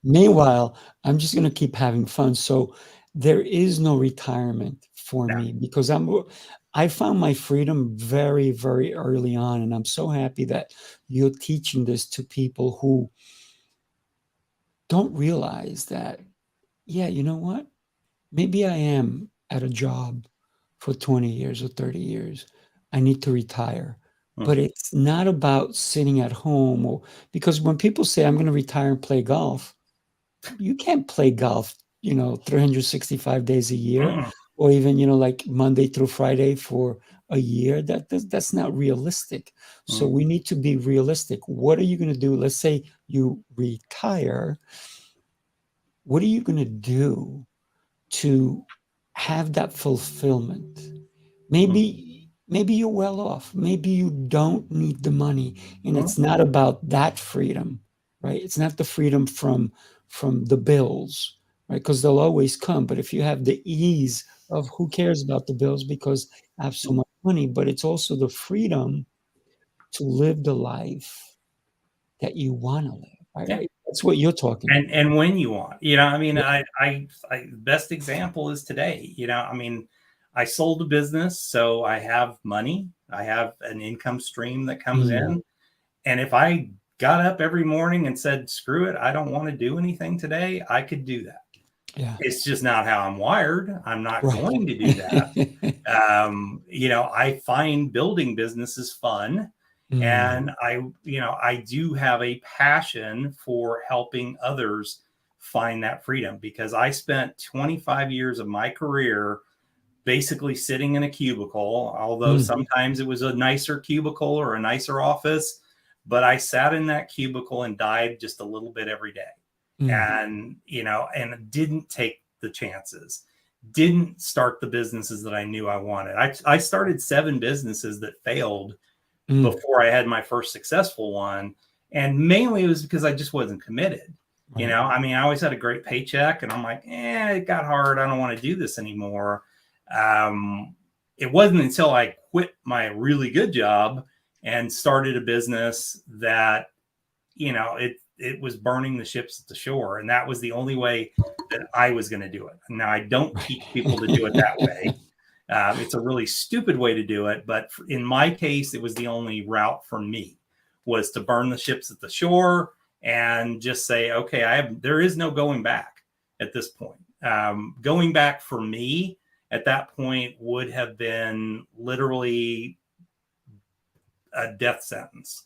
meanwhile, I'm just going to keep having fun. So there is no retirement for me, because I found my freedom very, very early on. And I'm so happy that you're teaching this to people who don't realize that, yeah, you know what? Maybe I am at a job for 20 years or 30 years. I need to retire. But it's not about sitting at home, or because when people say I'm going to retire and play golf, you can't play golf, 365 days a year, or even, like Monday through Friday for a year. That's not realistic. So we need to be realistic. What are you going to do? Let's say you retire. What are you going to do to have that fulfillment? Maybe you're well off. Maybe you don't need the money, and it's not about that freedom, right? It's not the freedom from the bills, right? Because they'll always come. But if you have the ease of, who cares about the bills because I have so much money, but it's also the freedom to live the life that you want to live. Right? Yeah. That's what you're talking about. And when you want, I mean, I best example is today. I mean, I sold a business, so I have money. I have an income stream that comes in. And if I got up every morning and said, screw it, I don't want to do anything today, I could do that. Yeah. It's just not how I'm wired. I'm not going to do that. I find building businesses fun. And I do have a passion for helping others find that freedom, because I spent 25 years of my career basically sitting in a cubicle, although sometimes it was a nicer cubicle or a nicer office, but I sat in that cubicle and dived just a little bit every day. And didn't take the chances, didn't start the businesses that I knew I wanted. I started 7 businesses that failed before I had my first successful one. And mainly it was because I just wasn't committed. Right. I mean, I always had a great paycheck, and I'm like, it got hard. I don't want to do this anymore. It wasn't until I quit my really good job and started a business that, it was burning the ships at the shore. And that was the only way that I was going to do it. Now, I don't teach people to do it that way. It's a really stupid way to do it. But in my case, it was the only route for me, was to burn the ships at the shore and just say, okay, there is no going back at this point. Going back for me at that point would have been literally a death sentence,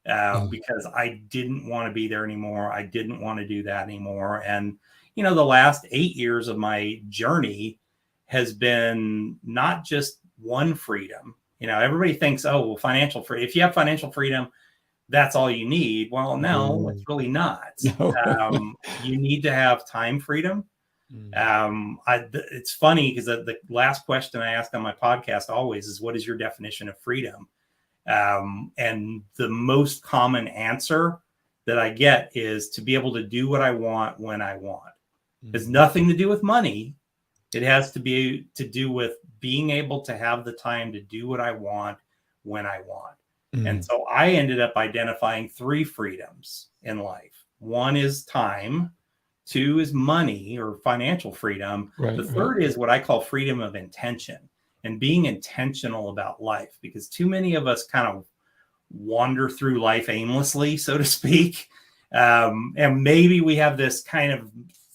because I didn't want to be there anymore. I didn't want to do that anymore. And, the last 8 years of my journey has been not just one freedom. Everybody thinks, financial freedom. If you have financial freedom, that's all you need. Well, no, it's really not. No. You need to have time freedom. It's funny because the last question I ask on my podcast always is, what is your definition of freedom? And the most common answer that I get is to be able to do what I want when I want. It has nothing to do with money. It has to do with being able to have the time to do what I want when I want. And so I ended up identifying 3 freedoms in life. 1 is time. 2 is money or financial freedom. Right, the 3rd is what I call freedom of intention, and being intentional about life, because too many of us kind of wander through life aimlessly, so to speak. And maybe we have this kind of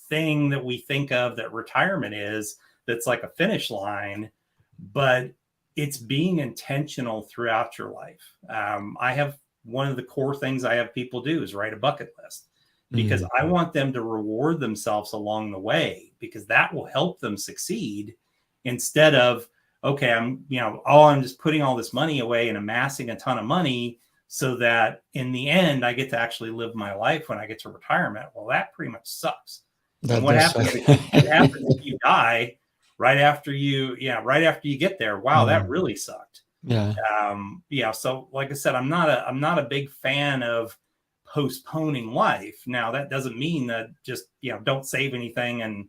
thing that we think of that retirement is, that's like a finish line, but it's being intentional throughout your life. I have one of the core things I have people do is write a bucket list, because I want them to reward themselves along the way, because that will help them succeed, instead of, okay, I'm just putting all this money away and amassing a ton of money so that in the end, I get to actually live my life when I get to retirement. Well, that pretty much sucks. And what happens, what happens if you die right after you get there? Wow, that really sucked. Yeah. So like I said, I'm not a big fan of postponing life. Now, that doesn't mean that just, don't save anything and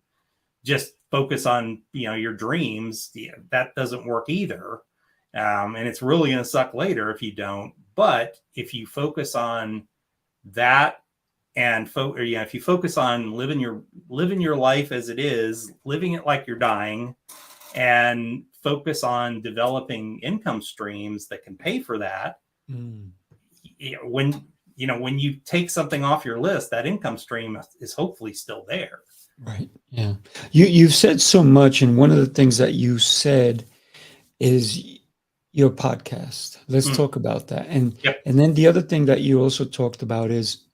just focus on, your dreams. That doesn't work either. And it's really going to suck later if you don't. But if you focus on that and if you focus on living your life as it is, living it like you're dying, and focus on developing income streams that can pay for that. When you take something off your list, that income stream is hopefully still there. Right. Yeah. You've said so much, and one of the things that you said is your podcast. Let's talk about that. And then the other thing that you also talked about is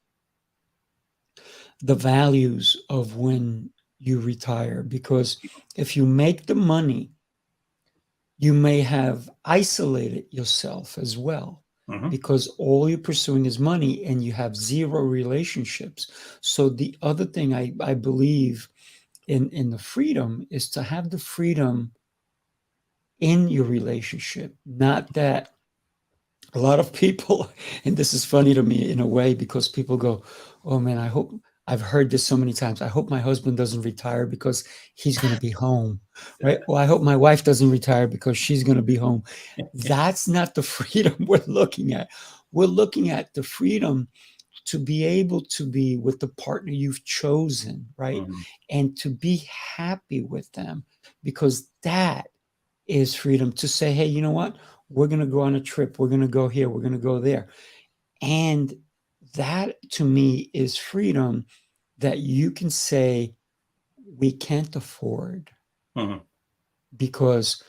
the values of when you retire, because if you make the money, you may have isolated yourself as well, because all you're pursuing is money and you have zero relationships. So the other thing I believe in the freedom is to have the freedom in your relationship. Not that a lot of people, and this is funny to me in a way, because people go, oh man, I've heard this so many times. I hope my husband doesn't retire because he's going to be home, right? Well, I hope my wife doesn't retire because she's going to be home. That's not the freedom we're looking at. We're looking at the freedom to be able to be with the partner you've chosen, right? And to be happy with them, because that is freedom to say, hey, you know what? We're going to go on a trip. We're going to go here. We're going to go there. And that to me is freedom, that you can say, we can't afford because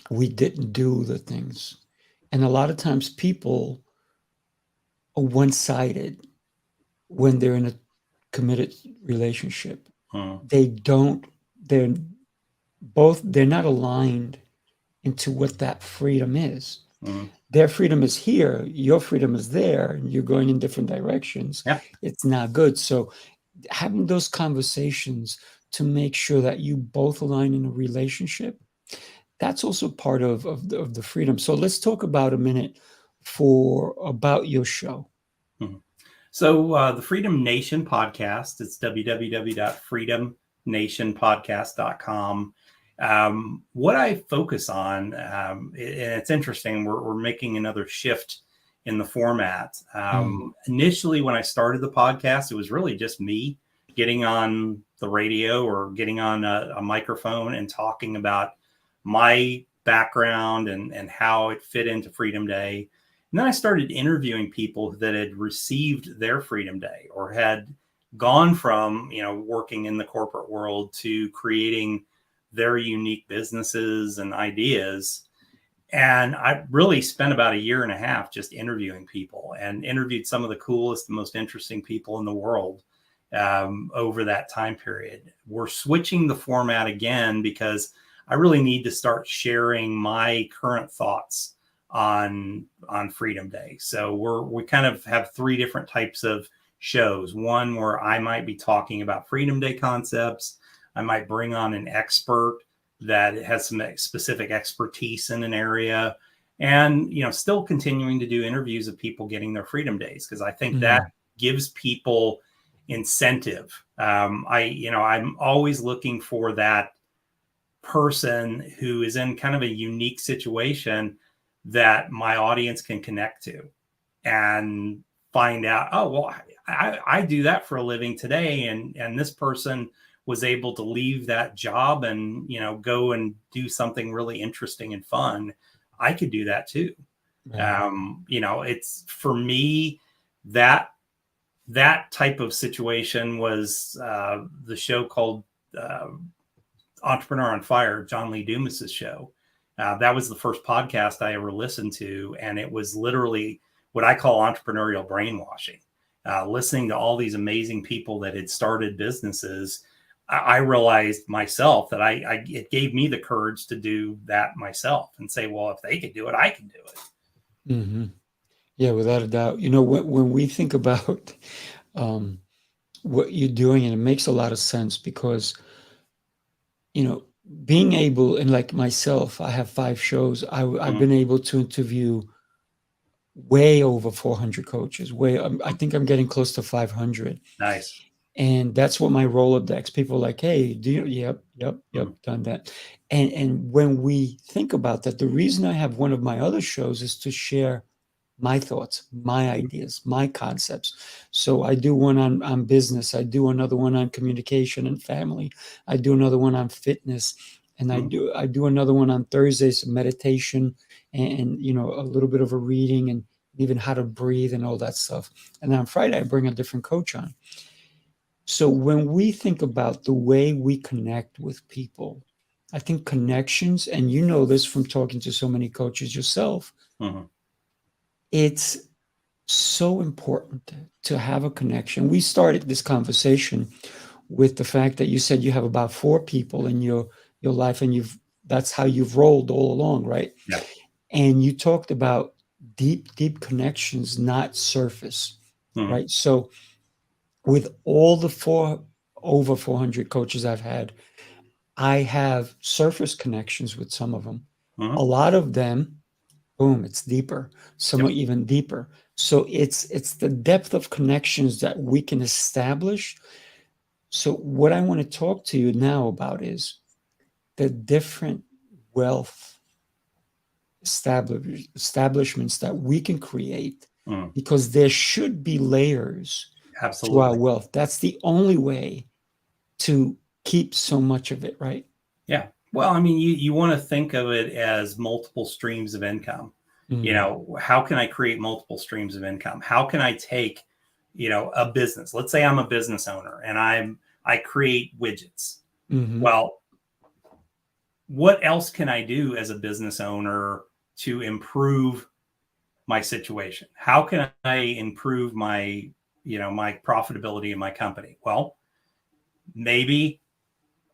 we didn't do the things. And a lot of times people are one-sided when they're in a committed relationship. They're not aligned into what that freedom is. Their freedom is here, your freedom is there, and you're going in different directions. It's not good. So having those conversations to make sure that you both align in a relationship, that's also part of the freedom. So let's talk about a minute about your show. So the Freedom Nation podcast, it's www.freedomnationpodcast.com. What I focus on, and it's interesting, we're making another shift in the format. Initially, when I started the podcast, it was really just me getting on the radio or getting on a microphone and talking about my background and how it fit into Freedom Day. And then I started interviewing people that had received their Freedom Day or had gone from, working in the corporate world to creating their unique businesses and ideas. And I really spent about a year and a half just interviewing people, and interviewed some of the coolest, the most interesting people in the world over that time period. We're switching the format again because I really need to start sharing my current thoughts on Freedom Day. So we kind of have three different types of shows. One where I might be talking about Freedom Day concepts. I might bring on an expert that has some specific expertise in an area, and still continuing to do interviews of people getting their Freedom Days, because I think that gives people incentive. I'm always looking for that person who is in kind of a unique situation that my audience can connect to and find out, oh, well, I do that for a living today. And this person was able to leave that job and, go and do something really interesting and fun. I could do that too. It's, for me, that type of situation was the show called Entrepreneur on Fire, John Lee Dumas's show. That was the first podcast I ever listened to. And it was literally what I call entrepreneurial brainwashing. Listening to all these amazing people that had started businesses, I realized myself that it gave me the courage to do that myself and say, well, if they could do it, I can do it. Yeah, without a doubt. When we think about um, what you're doing, and it makes a lot of sense because, you know, being able, and like myself, I have 5 shows. I've Mhm. been able to interview way over 400 coaches. I think I'm getting close to 500. Nice. And that's what my Rolodex. People are like, hey, do you? Yep, yep, yep, Mhm. done that. And when we think about that, the reason I have one of my other shows is to share my thoughts, my ideas, my concepts. So I do one on business. I do another one on communication and family. I do another one on fitness, and I Mhm. do another one on Thursdays, meditation, and a little bit of a reading, and even how to breathe and all that stuff. And then on Friday, I bring a different coach on. So when we think about the way we connect with people, I think connections, and you know this from talking to so many coaches yourself, Mhm. it's so important to have a connection. We started this conversation with the fact that you said you have about 4 people in your life, and that's how you've rolled all along, right? Yeah. And you talked about deep connections, not surface, Mhm. right? So with all the over 400 coaches I've had, I have surface connections with some of them. A Mhm. lot of them, boom, it's deeper, some are Yep. even deeper. So it's the depth of connections that we can establish. So what I want to talk to you now about is the different wealth establishments that we can create, Mhm. because there should be layers to our Absolutely. wealth. That's the only way to keep so much of it, right? Yeah. Well, I mean, you want to think of it as multiple streams of income. Mm, How can I create multiple streams of income? How can I take, a business? Let's say I'm a business owner and I create widgets. mhm. Well, what else can I do as a business owner to improve my situation? How can I improve my profitability in my company? Well, maybe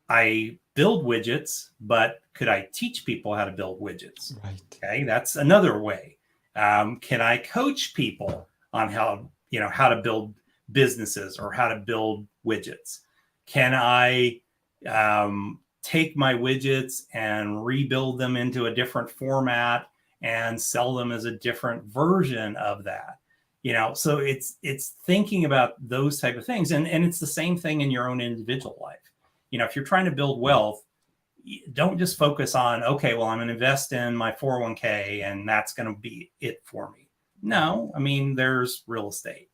I build widgets, but could I teach people how to build widgets? Right. Okay, that's another way. Can I coach people on how to build businesses or how to build widgets? Can I take my widgets and rebuild them into a different format and sell them as a different version of that? So it's thinking about those type of things, and it's the same thing in your own individual life. If you're trying to build wealth, don't just focus on, okay, well, I'm going to invest in my 401k and that's going to be it for me. No, I mean, there's real estate.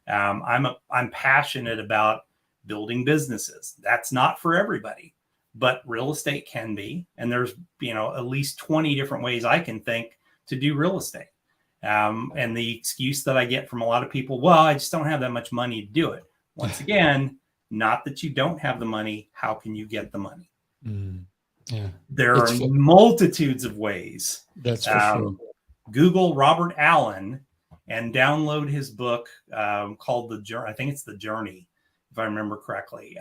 I'm passionate about building businesses. That's not for everybody, but real estate can be. And there's, at least 20 different ways I can think to do real estate. And the excuse that I get from a lot of people, well, I just don't have that much money to do it. Once again, not that you don't have the money. How can you get the money? Mm, yeah, There are it's multitudes of ways. that's for sure. Um, Google Robert Allen and download his book called The Journey. I think it's The Journey, if I remember correctly,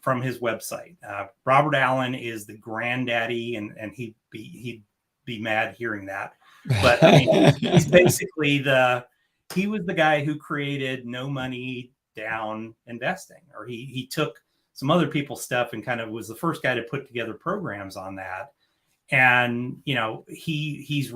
from his website. Robert Allen is the granddaddy, and he'd be mad hearing that. But I mean, he's basically he was the guy who created no money down investing, or he took some other people's stuff and kind of was the first guy to put together programs on that. And he's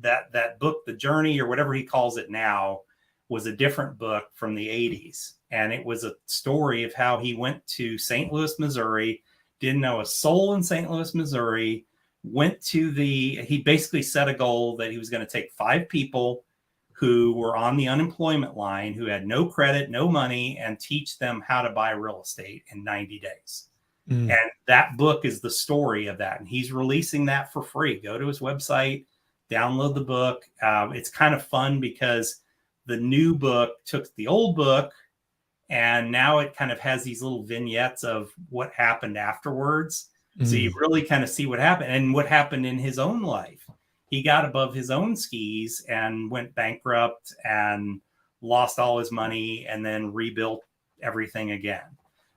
that book, The Journey, or whatever he calls it now, was a different book from the 80s, and it was a story of how he went to St. Louis, Missouri, didn't know a soul in St. Louis, Missouri, he basically set a goal that he was going to take 5 people who were on the unemployment line, who had no credit, no money, and teach them how to buy real estate in 90 days. Mm, And that book is the story of that. And he's releasing that for free. Go to his website, download the book. It's kind of fun because the new book took the old book, and now it kind of has these little vignettes of what happened afterwards. So you mm, really kind of see what happened and what happened in his own life. He got above his own skis and went bankrupt and lost all his money and then rebuilt everything again.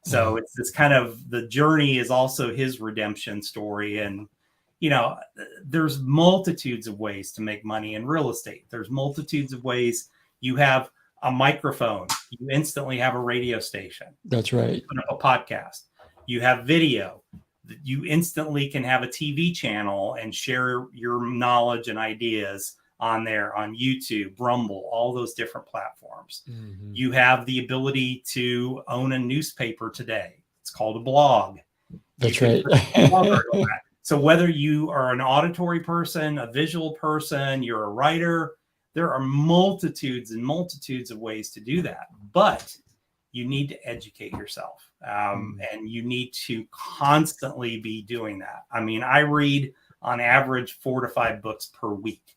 yeah. So it's this kind of, the journey is also his redemption story. And, there's multitudes of ways to make money in real estate. There's multitudes of ways. You have a microphone, you instantly have a radio station. That's right. Put up a podcast. You have video. You instantly can have a TV channel and share your knowledge and ideas on there, on YouTube, Rumble, all those different platforms. Mm-hmm. You have the ability to own a newspaper today. It's called a blog. That's right. So whether you are an auditory person, a visual person, you're a writer, there are multitudes and multitudes of ways to do that. But you need to educate yourself, and you need to constantly be doing that. I mean, I read on average 4 to 5 books per week,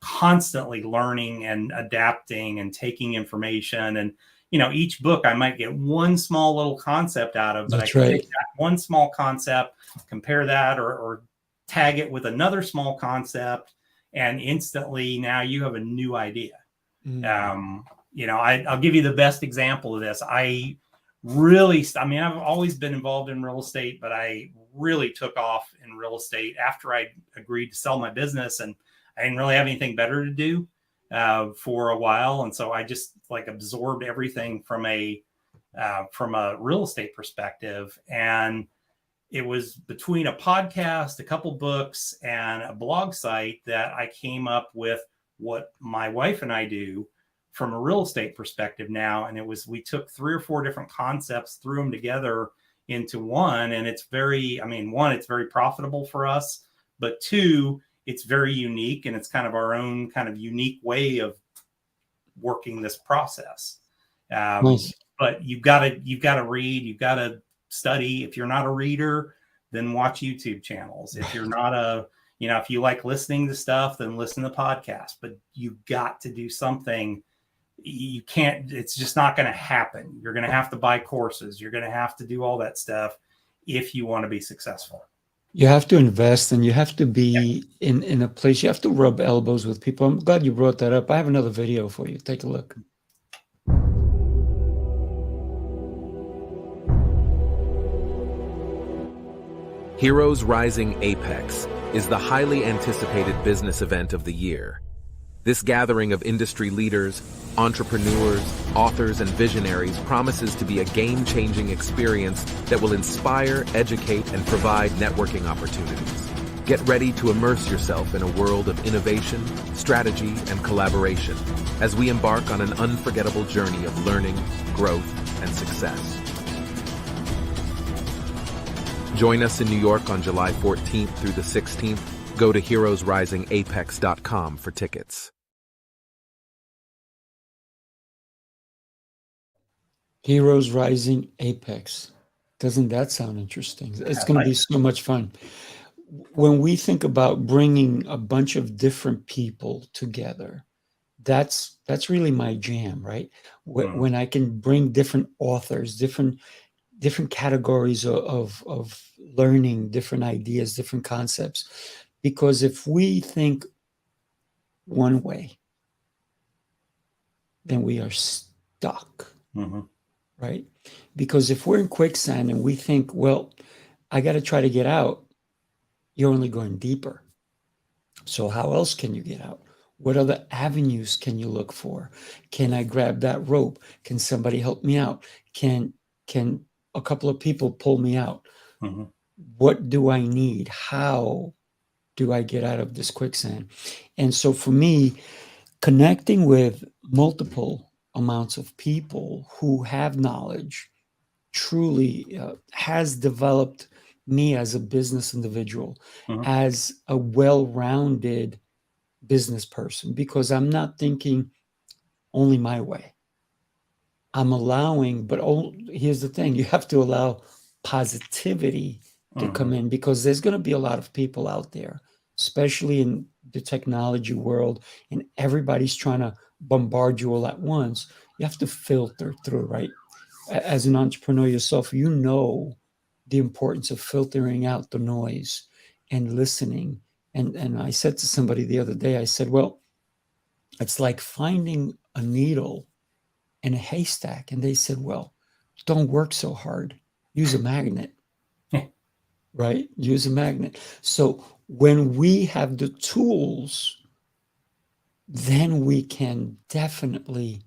constantly learning and adapting and taking information. And, each book I might get one small little concept out of, but I can take that one small concept, compare that or tag it with another small concept, and instantly now you have a new idea. I'll give you the best example of this. I've always been involved in real estate, but I really took off in real estate after I agreed to sell my business, and I didn't really have anything better to do for a while. And so I just absorbed everything from a real estate perspective. And it was between a podcast, a couple books, and a blog site that I came up with what my wife and I do from a real estate perspective now. And we took 3 or 4 different concepts, threw them together into one. And it's one, it's very profitable for us, but 2, it's very unique, and it's kind of our own kind of unique way of working this process. Nice. But you've got to read, you've got to study. If you're not a reader, then watch YouTube channels. If you're not if you like listening to stuff, then listen to podcasts. But you've got to do something. You can't, it's just not going to happen. You're going to have to buy courses. You're going to have to do all that stuff if you want to be successful. You have to invest, and you have to be in a place. You have to rub elbows with people. I'm glad you brought that up. I have another video for you. Take a look. Heroes Rising Apex is the highly anticipated business event of the year. This gathering of industry leaders, entrepreneurs, authors, and visionaries promises to be a game-changing experience that will inspire, educate, and provide networking opportunities. Get ready to immerse yourself in a world of innovation, strategy, and collaboration as we embark on an unforgettable journey of learning, growth, and success. Join us in New York on July 14th through the 16th. Go to heroesrisingapex.com for tickets. Heroes Rising Apex. Doesn't that sound interesting? It's going to be so much fun. When we think about bringing a bunch of different people together, that's really my jam, right? When I can bring different authors, different categories of learning, different ideas, different concepts. Because if we think one way, then we are stuck, right? Because if we're in quicksand and we think, well, I got to try to get out, you're only going deeper. So how else can you get out? What other avenues can you look for? Can I grab that rope? Can somebody help me out? Can a couple of people pull me out? What do I need? How do I get out of this quicksand? And so for me, connecting with multiple amounts of people who have knowledge truly has developed me as a business individual, as a well-rounded business person, because I'm not thinking only my way. I'm allowing, but here's the thing, you have to allow positivity to come in, because there's going to be a lot of people out there, especially in the technology world, and everybody's trying to bombard you all at once. You have to filter through, right? As an entrepreneur yourself, you know the importance of filtering out the noise and listening. And I said to somebody the other day, I said, well, it's like finding a needle in a haystack. And they said, well, don't work so hard. Use a magnet. right? Use a magnet. So when we have the tools, then we can definitely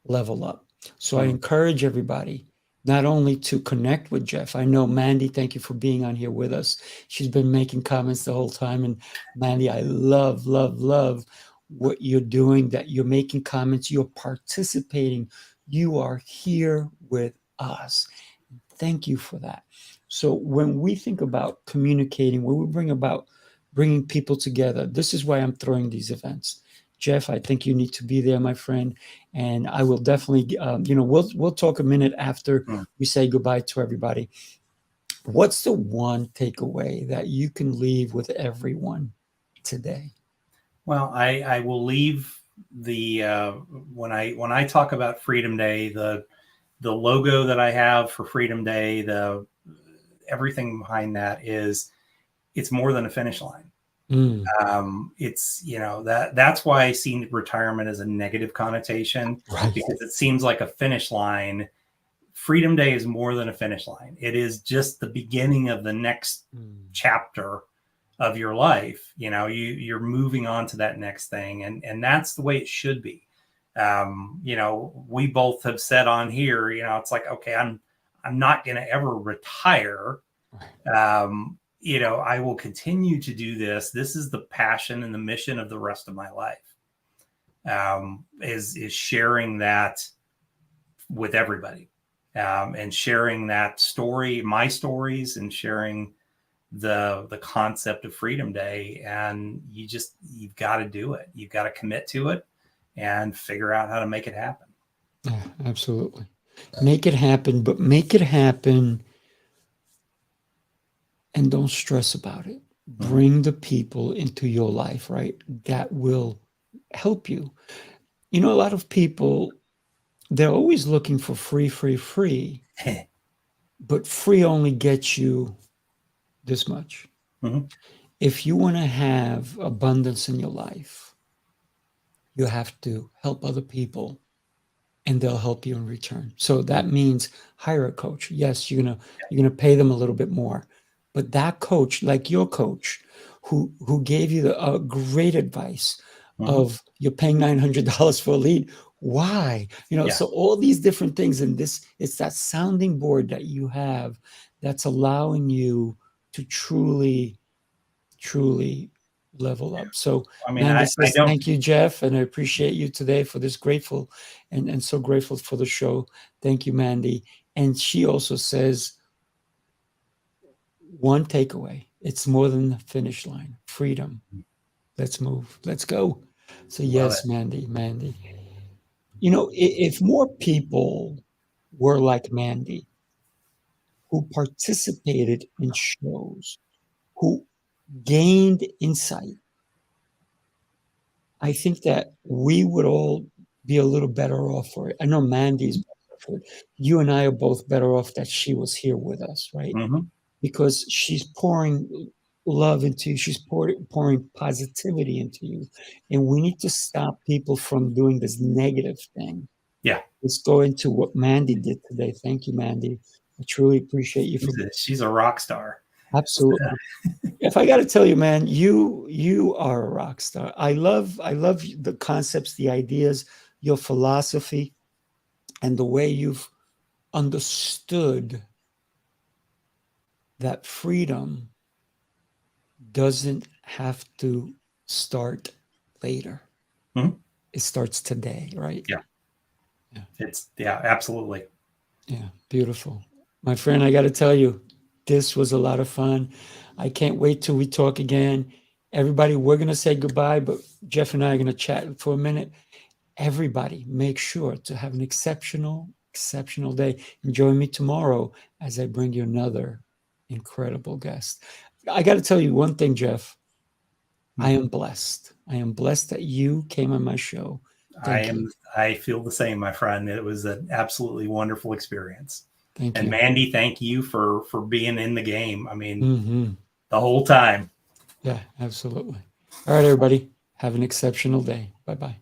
level up. So I encourage everybody not only to connect with Jeff. I know Mandy, thank you for being on here with us. She's been making comments the whole time. And Mandy, I love, love, love what you're doing, that you're making comments, you're participating, you are here with us. Thank you for that. So when we think about communicating, when we bring about bringing people together, this is why I'm throwing these events. Jeff, I think you need to be there, my friend, and I will definitely, we'll talk a minute after we say goodbye to everybody. What's the one takeaway that you can leave with everyone today? Well, I will leave the when I talk about Freedom Day, the logo that I have for Freedom Day, the everything behind that is it's more than a finish line. It's, that's why I see retirement as a negative connotation, Right. because it seems like a finish line. Freedom Day is more than a finish line. It is just the beginning of the next chapter of your life. You're moving on to that next thing. And that's the way it should be. We both have said on here, it's like, okay, I'm not going to ever retire. I will continue to do this. This is the passion and the mission of the rest of my life, is sharing that with everybody, and sharing that story, my stories, and sharing the concept of Freedom Day. And you've got to do it. You've got to commit to it and figure out how to make it happen. Yeah, absolutely. Make it happen, but make it happen. And don't stress about it. Bring the people into your life, right? That will help you. A lot of people, they're always looking for free, but free only gets you this much. If you want to have abundance in your life, you have to help other people, and they'll help you in return. So that means hire a coach. Yes, you're gonna pay them a little bit more. But that coach, like your coach, who gave you the great advice of you're paying $900 for a lead. Why? So all these different things, and it's that sounding board that you have that's allowing you to truly, truly level up. So Mandy says, thank you, Jeff, and I appreciate you today for this grateful and so grateful for the show. Thank you, Mandy. And she also says, one takeaway, it's more than the finish line. Freedom. Let's move. Let's go. So yes, Mandy. If more people were like Mandy, who participated in shows, who gained insight, I think that we would all be a little better off for it. I know Mandy's better for it. You and I are both better off that she was here with us, right? Because she's pouring love into you. She's pouring positivity into you. And we need to stop people from doing this negative thing. Yeah. Let's go into what Mandy did today. Thank you, Mandy. I truly appreciate you. She's a rock star. Absolutely. If I got to tell you, man, you are a rock star. I love the concepts, the ideas, your philosophy, and the way you've understood that freedom doesn't have to start later. It starts today, right? Yeah. Absolutely. Yeah, beautiful. My friend, I got to tell you, this was a lot of fun. I can't wait till we talk again. Everybody, we're going to say goodbye, but Jeff and I are going to chat for a minute. Everybody, make sure to have an exceptional day. And join me tomorrow as I bring you another incredible guest. I got to tell you one thing, Jeff. I am blessed. I am blessed that you came on my show. I feel the same, my friend. It was an absolutely wonderful experience. Thank you. And Mandy, thank you for being in the game. I mean, the whole time. Yeah, absolutely. All right, everybody. Have an exceptional day. Bye-bye.